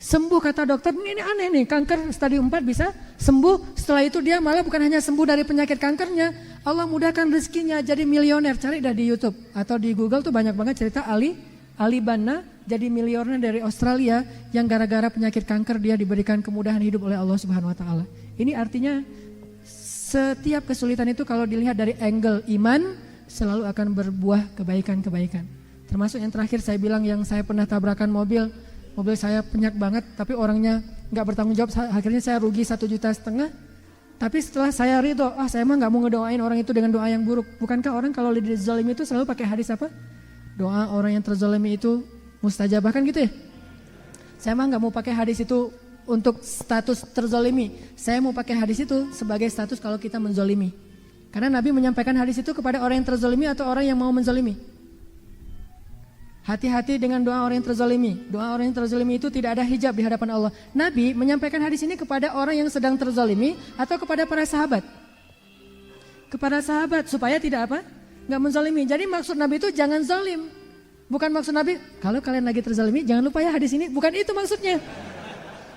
Sembuh kata dokter, ini aneh nih, kanker stadium 4 bisa sembuh. Setelah itu dia malah bukan hanya sembuh dari penyakit kankernya, Allah mudahkan rezekinya jadi milioner. Cari dah di YouTube atau di Google tuh banyak banget cerita Ali Banna jadi milioner dari Australia yang gara-gara penyakit kanker dia diberikan kemudahan hidup oleh Allah Subhanahu wa taala. Ini artinya setiap kesulitan itu kalau dilihat dari angle iman selalu akan berbuah kebaikan-kebaikan. Termasuk yang terakhir saya bilang yang saya pernah tabrakan mobil saya penyak banget tapi orangnya nggak bertanggung jawab, akhirnya saya rugi 1,5 juta. Tapi setelah saya ridho, saya mah nggak mau ngedoain orang itu dengan doa yang buruk. Bukankah orang kalau dizalimi itu selalu pakai hadis apa? Doa orang yang terzalimi itu mustajabah kan gitu ya? Saya mah nggak mau pakai hadis itu untuk status terzalimi. Saya mau pakai hadis itu sebagai status kalau kita menzalimi. Karena Nabi menyampaikan hadis itu kepada orang yang terzalimi atau orang yang mau menzalimi. Hati-hati dengan doa orang yang terzalimi. Doa orang yang terzalimi itu tidak ada hijab di hadapan Allah. Nabi menyampaikan hadis ini kepada orang yang sedang terzalimi atau kepada para sahabat? Kepada sahabat supaya tidak apa? Nggak menzalimi. Jadi maksud Nabi itu jangan zalim. Bukan maksud Nabi kalau kalian lagi terzalimi jangan lupa ya hadis ini. Bukan itu maksudnya.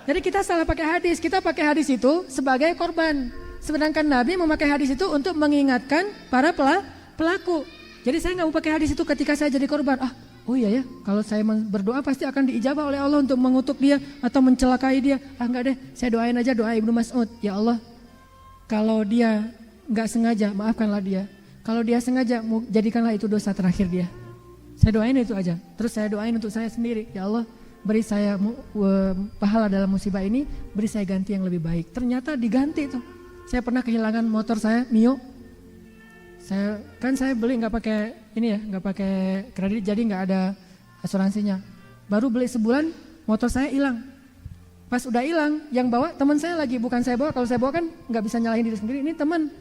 Jadi kita salah pakai hadis. Kita pakai hadis itu sebagai korban. Sedangkan Nabi memakai hadis itu untuk mengingatkan para pelaku. Jadi saya nggak mau pakai hadis itu ketika saya jadi korban. Oh iya ya, kalau saya berdoa pasti akan diijabah oleh Allah untuk mengutuk dia atau mencelakai dia. Enggak deh, saya doain aja doa Ibnu Mas'ud. Ya Allah, kalau dia enggak sengaja, maafkanlah dia. Kalau dia sengaja, jadikanlah itu dosa terakhir dia. Saya doain itu aja. Terus saya doain untuk saya sendiri. Ya Allah, beri saya pahala dalam musibah ini, beri saya ganti yang lebih baik. Ternyata diganti tuh. Saya pernah kehilangan motor saya, Mio. Saya beli nggak pakai ini ya, nggak pakai kredit, jadi nggak ada asuransinya. Baru beli sebulan, motor saya hilang. Pas udah hilang, yang bawa teman saya lagi, bukan saya bawa. Kalau saya bawa kan nggak bisa nyalahin diri sendiri. Ini teman,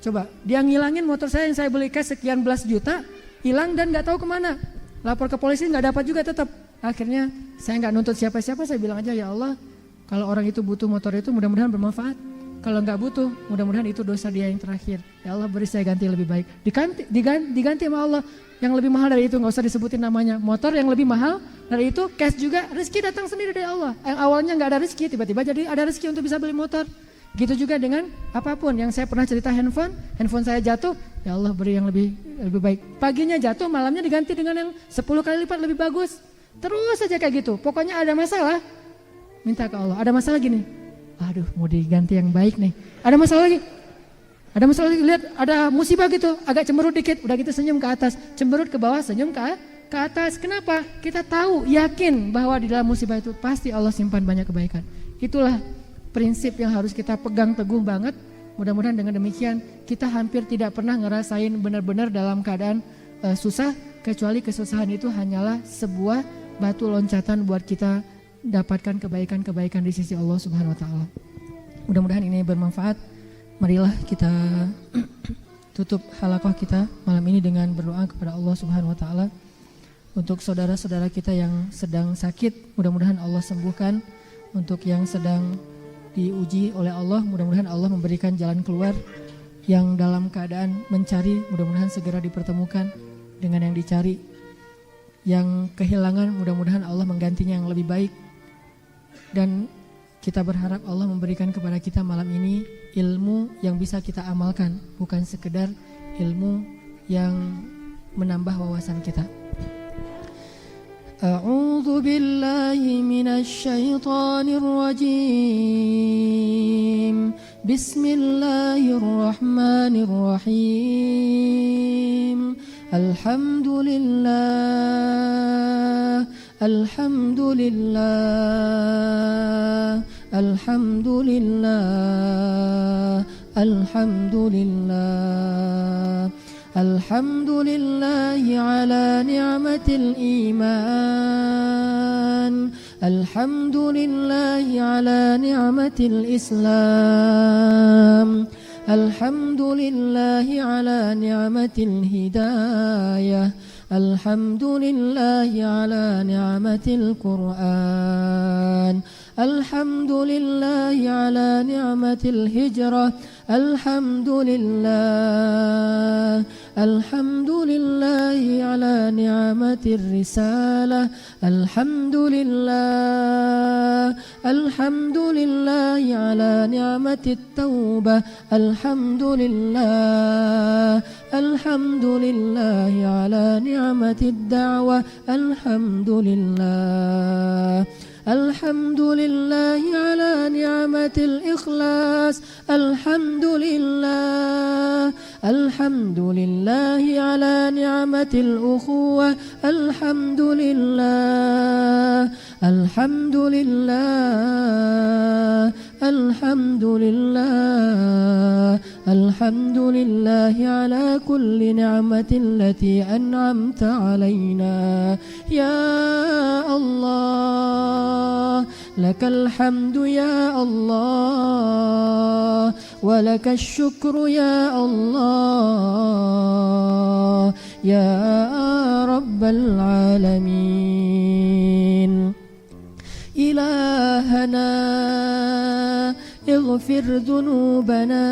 coba dia ngilangin motor saya yang saya beli cash sekian belas juta, hilang dan nggak tahu kemana. Lapor ke polisi nggak dapat juga tetap. Akhirnya saya nggak nuntut siapa-siapa, saya bilang aja ya Allah, kalau orang itu butuh motor itu mudah-mudahan bermanfaat. Kalau nggak butuh, mudah-mudahan itu dosa dia yang terakhir. Ya Allah beri saya ganti yang lebih baik. Diganti sama Allah yang lebih mahal dari itu, nggak usah disebutin namanya. Motor yang lebih mahal dari itu, cash juga, rezeki datang sendiri dari Allah. Yang awalnya nggak ada rezeki, tiba-tiba jadi ada rezeki untuk bisa beli motor. Gitu juga dengan apapun. Yang saya pernah cerita handphone saya jatuh, ya Allah beri yang lebih baik. Paginya jatuh, malamnya diganti dengan yang 10 kali lipat lebih bagus. Terus saja kayak gitu. Pokoknya ada masalah, minta ke Allah. Ada masalah gini. Aduh, mau diganti yang baik nih. Ada masalah lagi. Lihat ada musibah gitu, agak cemberut dikit, udah gitu senyum ke atas, cemberut ke bawah, senyum ke atas. Kenapa? Kita tahu, yakin bahwa di dalam musibah itu pasti Allah simpan banyak kebaikan. Itulah prinsip yang harus kita pegang teguh banget. Mudah-mudahan dengan demikian kita hampir tidak pernah ngerasain benar-benar dalam keadaan susah, kecuali kesusahan itu hanyalah sebuah batu loncatan buat kita dapatkan kebaikan-kebaikan di sisi Allah Subhanahu wa taala. Mudah-mudahan ini bermanfaat. Marilah kita tutup halaqah kita malam ini dengan berdoa kepada Allah Subhanahu wa taala untuk saudara-saudara kita yang sedang sakit, mudah-mudahan Allah sembuhkan. Untuk yang sedang diuji oleh Allah, mudah-mudahan Allah memberikan jalan keluar. Yang dalam keadaan mencari, mudah-mudahan segera dipertemukan dengan yang dicari. Yang kehilangan, mudah-mudahan Allah menggantinya yang lebih baik. Dan kita berharap Allah memberikan kepada kita malam ini ilmu yang bisa kita amalkan, bukan sekedar ilmu yang menambah wawasan kita. A'udzu billahi minasy syaithanir rajim. Bismillahirrahmanirrahim. Alhamdulillah. Alhamdulillah, alhamdulillah, alhamdulillah, alhamdulillah ala ni'matil iman, alhamdulillah ala ni'matil islam, alhamdulillah ala ni'matil hidayah. Alhamdulillah ala ni'matil Qur'an. Alhamdulillahi ala ni'matil hijrah. Alhamdulillah. Alhamdulillahi ala ni'matir risalah. Alhamdulillah. Alhamdulillahi ala ni'matit taubah. Alhamdulillah. Alhamdulillahi ala ni'matid da'wah. Alhamdulillah. Alhamdulillahi ala ni'matil ikhlas. Alhamdulillah. Alhamdulillahi ala ni'matil ukhuwah. Alhamdulillah. Alhamdulillah. Alhamdulillah. Alhamdulillahi ala kulli ni'matin lati an'amta alaina. Ya Allah, lakal hamdu ya Allah, wa lakal syukru ya Allah, ya Rabbal alamin. Ilahana اغفر ذنوبنا.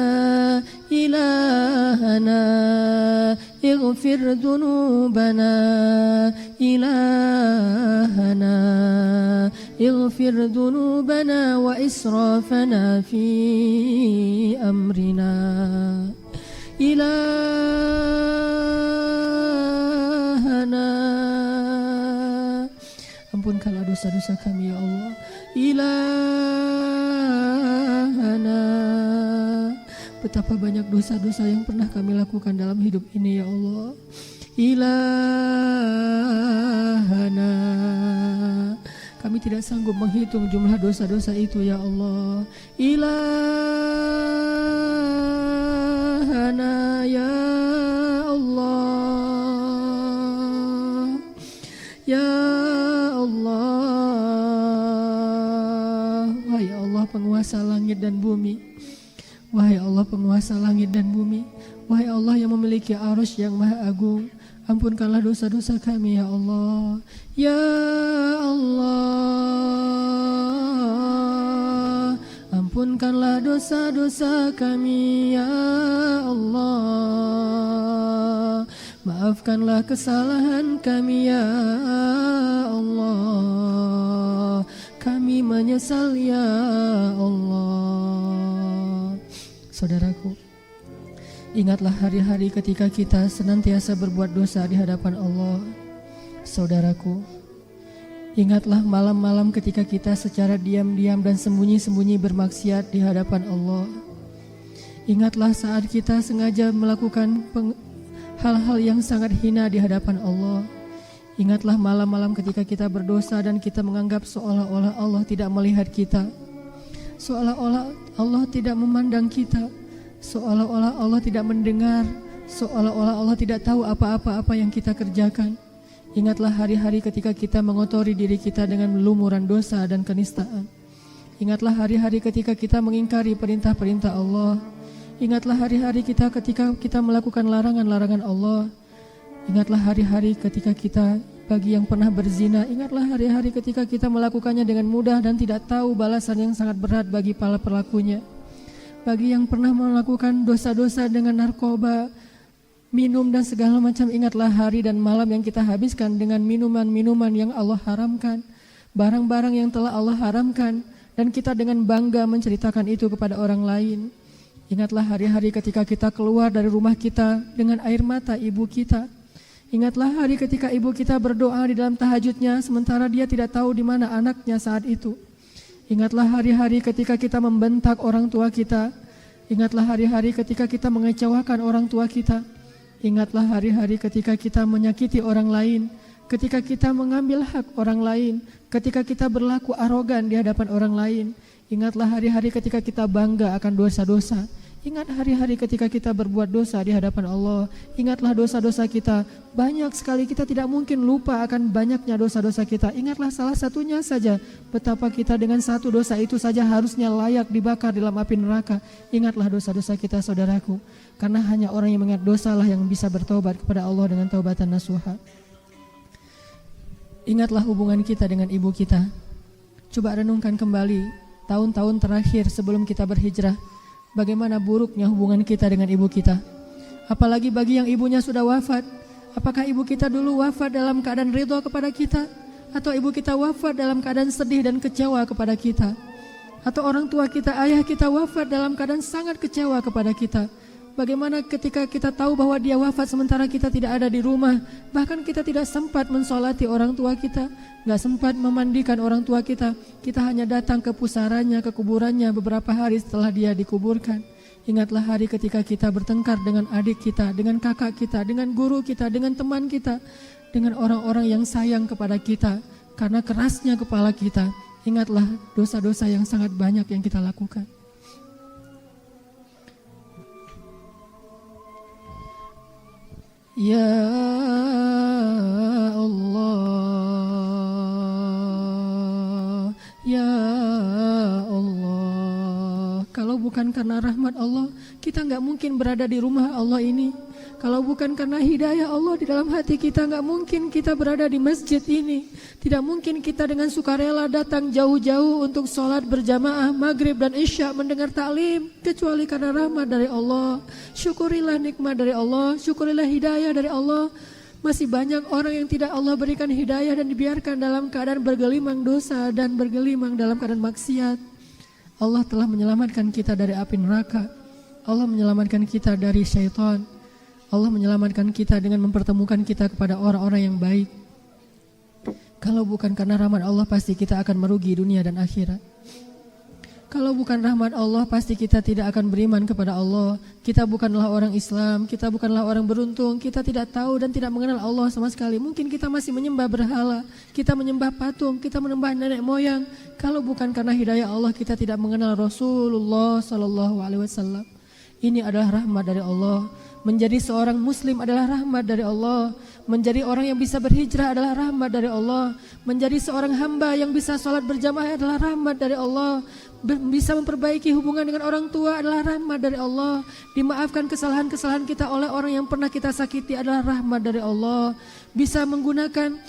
إلهنا اغفر ذنوبنا. إلهنا اغفر ذنوبنا وإسرافنا في أمرنا. إلهنا ampunkanlah dosa-dosa kami ya Allah. Ilahana, betapa banyak dosa-dosa yang pernah kami lakukan dalam hidup ini ya Allah. Ilahana, kami tidak sanggup menghitung jumlah dosa-dosa itu ya Allah. Ilahana ya Allah, ya Allah. Wahai Allah penguasa langit dan bumi, wahai Allah penguasa langit dan bumi, wahai Allah yang memiliki arasy yang maha agung, ampunkanlah dosa-dosa kami ya Allah. Ya Allah, ampunkanlah dosa-dosa kami ya Allah. Maafkanlah kesalahan kami ya Allah. Kami menyesal ya Allah. Saudaraku, ingatlah hari-hari ketika kita senantiasa berbuat dosa di hadapan Allah. Saudaraku, ingatlah malam-malam ketika kita secara diam-diam dan sembunyi-sembunyi bermaksiat di hadapan Allah. Ingatlah saat kita sengaja melakukan hal-hal yang sangat hina di hadapan Allah. Ingatlah malam-malam ketika kita berdosa dan kita menganggap seolah-olah Allah tidak melihat kita, seolah-olah Allah tidak memandang kita, seolah-olah Allah tidak mendengar, seolah-olah Allah tidak tahu apa-apa yang kita kerjakan. Ingatlah hari-hari ketika kita mengotori diri kita dengan lumuran dosa dan kenistaan. Ingatlah hari-hari ketika kita mengingkari perintah-perintah Allah. Ingatlah hari-hari kita ketika kita melakukan larangan-larangan Allah. Ingatlah hari-hari ketika kita, bagi yang pernah berzina, ingatlah hari-hari ketika kita melakukannya dengan mudah dan tidak tahu balasan yang sangat berat bagi para pelakunya. Bagi yang pernah melakukan dosa-dosa dengan narkoba, minum dan segala macam, ingatlah hari dan malam yang kita habiskan dengan minuman-minuman yang Allah haramkan, barang-barang yang telah Allah haramkan, dan kita dengan bangga menceritakan itu kepada orang lain. Ingatlah hari-hari ketika kita keluar dari rumah kita dengan air mata ibu kita. Ingatlah hari ketika ibu kita berdoa di dalam tahajudnya sementara dia tidak tahu di mana anaknya saat itu. Ingatlah hari-hari ketika kita membentak orang tua kita. Ingatlah hari-hari ketika kita mengecewakan orang tua kita. Ingatlah hari-hari ketika kita menyakiti orang lain, ketika kita mengambil hak orang lain, ketika kita berlaku arogan di hadapan orang lain. Ingatlah hari-hari ketika kita bangga akan dosa-dosa. Ingat hari-hari ketika kita berbuat dosa di hadapan Allah. Ingatlah dosa-dosa kita. Banyak sekali, kita tidak mungkin lupa akan banyaknya dosa-dosa kita. Ingatlah salah satunya saja, betapa kita dengan satu dosa itu saja harusnya layak dibakar dalam api neraka. Ingatlah dosa-dosa kita saudaraku. Karena hanya orang yang mengingat dosalah yang bisa bertobat kepada Allah dengan taubatan nasuha. Ingatlah hubungan kita dengan ibu kita. Coba renungkan kembali tahun-tahun terakhir sebelum kita berhijrah, bagaimana buruknya hubungan kita dengan ibu kita. Apalagi bagi yang ibunya sudah wafat. Apakah ibu kita dulu wafat dalam keadaan ridho kepada kita, atau ibu kita wafat dalam keadaan sedih dan kecewa kepada kita? Atau orang tua kita, ayah kita wafat dalam keadaan sangat kecewa kepada kita? Bagaimana ketika kita tahu bahwa dia wafat sementara kita tidak ada di rumah, bahkan kita tidak sempat mensolati orang tua kita, gak sempat memandikan orang tua kita hanya datang ke pusaranya, ke kuburannya beberapa hari setelah dia dikuburkan. Ingatlah hari ketika kita bertengkar dengan adik kita, dengan kakak kita, dengan guru kita, dengan teman kita, dengan orang-orang yang sayang kepada kita. Karena kerasnya kepala kita, ingatlah dosa-dosa yang sangat banyak yang kita lakukan. Ya Allah, Ya Allah. Kalau bukan karena rahmat Allah, kita gak mungkin berada di rumah Allah ini. Kalau bukan karena hidayah Allah di dalam hati kita, gak mungkin kita berada di masjid ini. Tidak mungkin kita dengan sukarela datang jauh-jauh untuk sholat berjamaah maghrib dan isya mendengar taklim, kecuali karena rahmat dari Allah. Syukurilah nikmat dari Allah, syukurilah hidayah dari Allah. Masih banyak orang yang tidak Allah berikan hidayah dan dibiarkan dalam keadaan bergelimang dosa dan bergelimang dalam keadaan maksiat. Allah telah menyelamatkan kita dari api neraka. Allah menyelamatkan kita dari syaitan. Allah menyelamatkan kita dengan mempertemukan kita kepada orang-orang yang baik. Kalau bukan karena rahmat Allah, pasti kita akan merugi dunia dan akhirat. Kalau bukan rahmat Allah, pasti kita tidak akan beriman kepada Allah. Kita bukanlah orang Islam, kita bukanlah orang beruntung, kita tidak tahu dan tidak mengenal Allah sama sekali. Mungkin kita masih menyembah berhala, kita menyembah patung, kita menyembah nenek moyang. Kalau bukan karena hidayah Allah, kita tidak mengenal Rasulullah SAW. Ini adalah rahmat dari Allah. Menjadi seorang muslim adalah rahmat dari Allah. Menjadi orang yang bisa berhijrah adalah rahmat dari Allah. Menjadi seorang hamba yang bisa sholat berjamaah adalah rahmat dari Allah. Bisa memperbaiki hubungan dengan orang tua adalah rahmat dari Allah. Dimaafkan kesalahan-kesalahan kita oleh orang yang pernah kita sakiti adalah rahmat dari Allah. Bisa menggunakan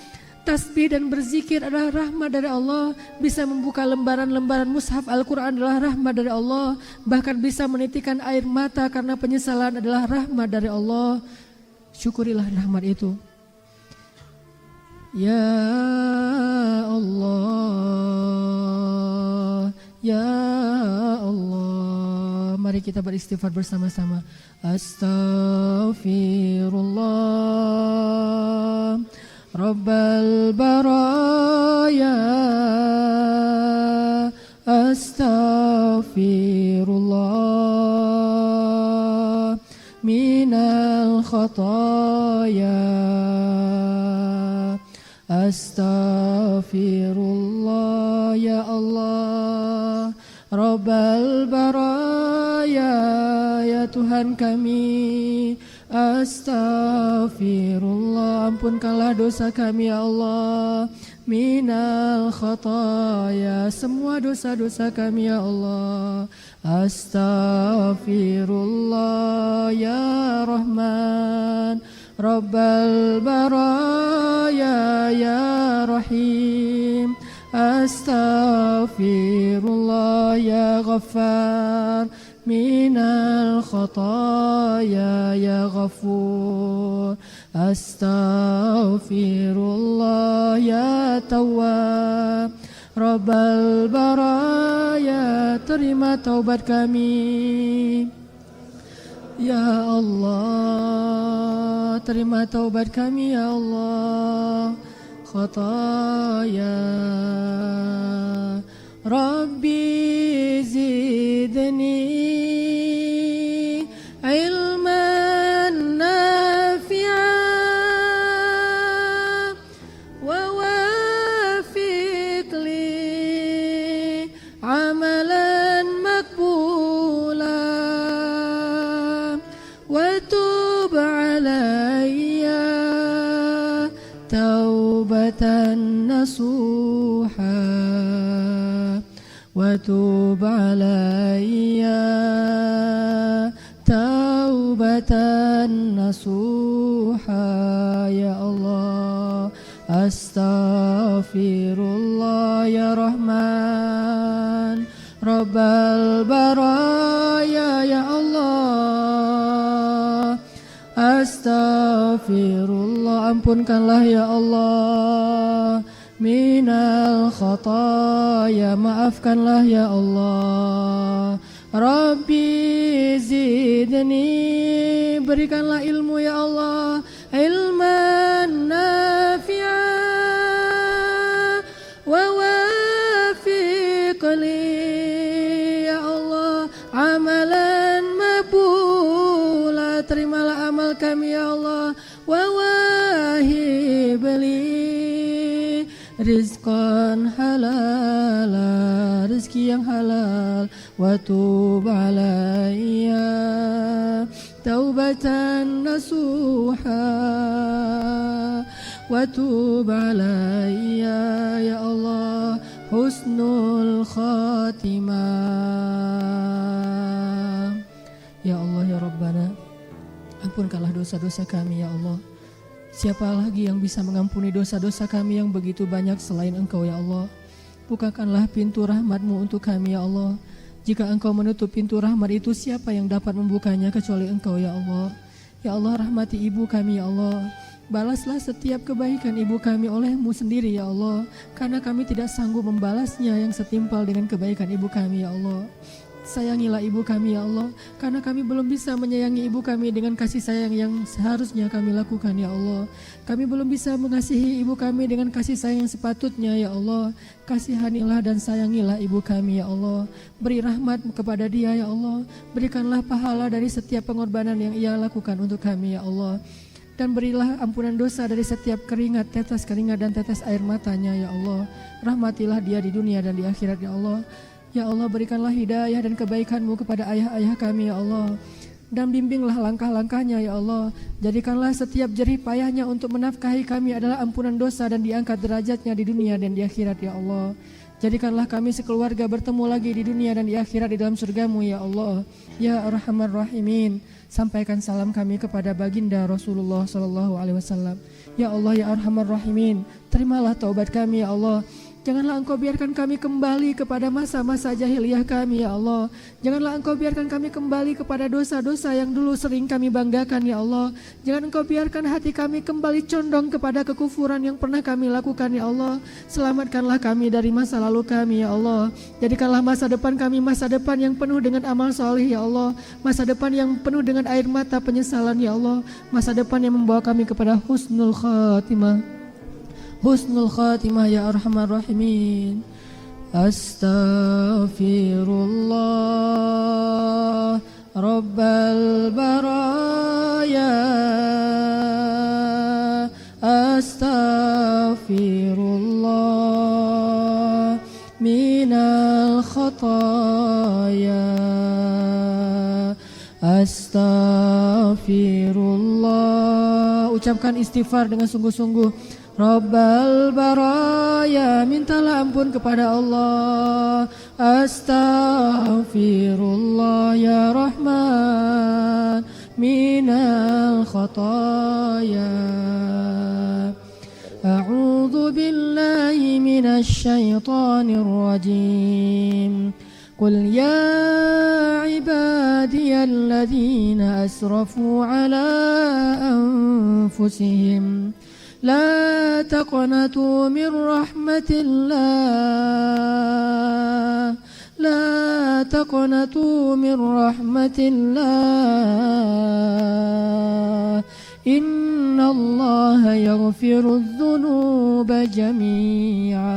tasbih dan berzikir adalah rahmat dari Allah. Bisa membuka lembaran-lembaran mushaf Al-Quran adalah rahmat dari Allah. Bahkan bisa menitikan air mata karena penyesalan adalah rahmat dari Allah. Syukurilah rahmat itu. Ya Allah, Ya Allah. Mari kita beristighfar bersama-sama. Astaghfirullah Rabbal baraya, astaghfirullah minal khataya, astaghfirullah ya Allah. Rabbal baraya, ya Tuhan kami, astaghfirullah, ampunkanlah dosa kami ya Allah. Minal khataya, semua dosa-dosa kami ya Allah. Astaghfirullah ya Rahman. Rabbal baraya ya Rahim. Astaghfirullah ya Ghaffar. Minal khataya ya Ghafur. Astaghfirullah ya Tawwab. Rabbal baraya, terima taubat kami ya Allah. Terima taubat kami ya Allah. Khataya Rabbi zidni ilman nafi'an wa wafiq li amalan makbula wa tub alayya taubatan nasuha wa tub alayya taubatan nasuha ya Allah. Astaghfirullah ya Rahman, Rabbal baraya ya Allah. Astaghfirullah, ampunkanlah ya Allah. Minal khataya, maafkanlah ya Allah. Rabbi zidni, berikanlah ilmu ya Allah. Ilman nafi'an wa wafiq li ya Allah. Amalan maqbula, terimalah amal kami ya Allah. Wa wahib li rizqan halala, rezeki yang halal. Wa tub alayya taubatan nasuha, wa tub alayya ya Allah husnul khatimah. Ya Allah ya Rabbana, ampunkanlah dosa-dosa kami ya Allah. Siapa lagi yang bisa mengampuni dosa-dosa kami yang begitu banyak selain Engkau ya Allah. Bukakanlah pintu rahmat-Mu untuk kami ya Allah. Jika Engkau menutup pintu rahmat itu, siapa yang dapat membukanya kecuali Engkau ya Allah. Ya Allah, rahmati ibu kami ya Allah. Balaslah setiap kebaikan ibu kami oleh-Mu sendiri ya Allah, karena kami tidak sanggup membalasnya yang setimpal dengan kebaikan ibu kami ya Allah. Sayangilah ibu kami ya Allah, karena kami belum bisa menyayangi ibu kami dengan kasih sayang yang seharusnya kami lakukan ya Allah. Kami belum bisa mengasihi ibu kami dengan kasih sayang yang sepatutnya ya Allah. Kasihanilah dan sayangilah ibu kami ya Allah. Beri rahmat kepada dia ya Allah. Berikanlah pahala dari setiap pengorbanan yang ia lakukan untuk kami ya Allah. Dan berilah ampunan dosa dari setiap keringat, tetes keringat dan tetes air matanya ya Allah. Rahmatilah dia di dunia dan di akhirat ya Allah. Ya Allah, berikanlah hidayah dan kebaikan-Mu kepada ayah-ayah kami ya Allah. Dan bimbinglah langkah-langkahnya ya Allah. Jadikanlah setiap jerih payahnya untuk menafkahi kami adalah ampunan dosa dan diangkat derajatnya di dunia dan di akhirat ya Allah. Jadikanlah kami sekeluarga bertemu lagi di dunia dan di akhirat di dalam surga-Mu ya Allah. Ya Arhamar Rahimin, sampaikan salam kami kepada baginda Rasulullah SAW. Ya Allah ya Arhamar Rahimin, terimalah taubat kami ya Allah. Janganlah Engkau biarkan kami kembali kepada masa-masa jahiliyah kami ya Allah. Janganlah Engkau biarkan kami kembali kepada dosa-dosa yang dulu sering kami banggakan ya Allah. Jangan Engkau biarkan hati kami kembali condong kepada kekufuran yang pernah kami lakukan ya Allah. Selamatkanlah kami dari masa lalu kami ya Allah. Jadikanlah masa depan kami masa depan yang penuh dengan amal soleh ya Allah. Masa depan yang penuh dengan air mata penyesalan ya Allah. Masa depan yang membawa kami kepada husnul khatimah. Husnul khatimah ya Arhamar Rahimin. Astaghfirullah Rabbal baraya. Astaghfirullah minal khataya. Astaghfirullah. Ucapkan istighfar dengan sungguh-sungguh. Rabbal baraya, mintalah ampun kepada Allah. Astaghfirullah ya Rahman minal khataya. A'udzu billahi minasy syaithanir rajim. Qul ya ibadiyalladzina asrafu ala anfusihim لا تقنطوا من رحمة الله. لا تقنطوا من رحمة الله. إن الله يغفر الذنوب جميعا.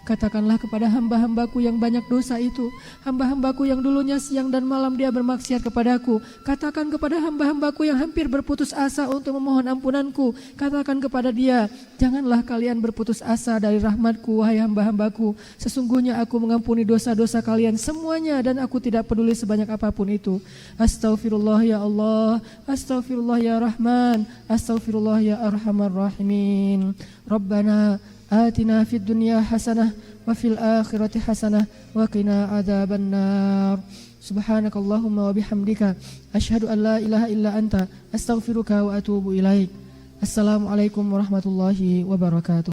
Katakanlah kepada hamba-hambaku yang banyak dosa itu, hamba-hambaku yang dulunya siang dan malam dia bermaksiat kepadaku. Katakan kepada hamba-hambaku yang hampir berputus asa untuk memohon ampunanku. Katakan kepada dia, janganlah kalian berputus asa dari rahmatku, wahai hamba-hambaku. Sesungguhnya aku mengampuni dosa-dosa kalian semuanya dan aku tidak peduli sebanyak apapun itu. Astaghfirullah ya Allah, astaghfirullah ya Rahman, astaghfirullah ya Arhamar Rahimin. Rabbana آتنا في الدنيا حسنة وفي الآخرة حسنة وقنا عذاب النار. سبحانك اللهم وبحمدك أشهد أن لا إله إلا أنت أستغفرك وأتوب إليك. Assalamualaikum warahmatullahi wabarakatuh.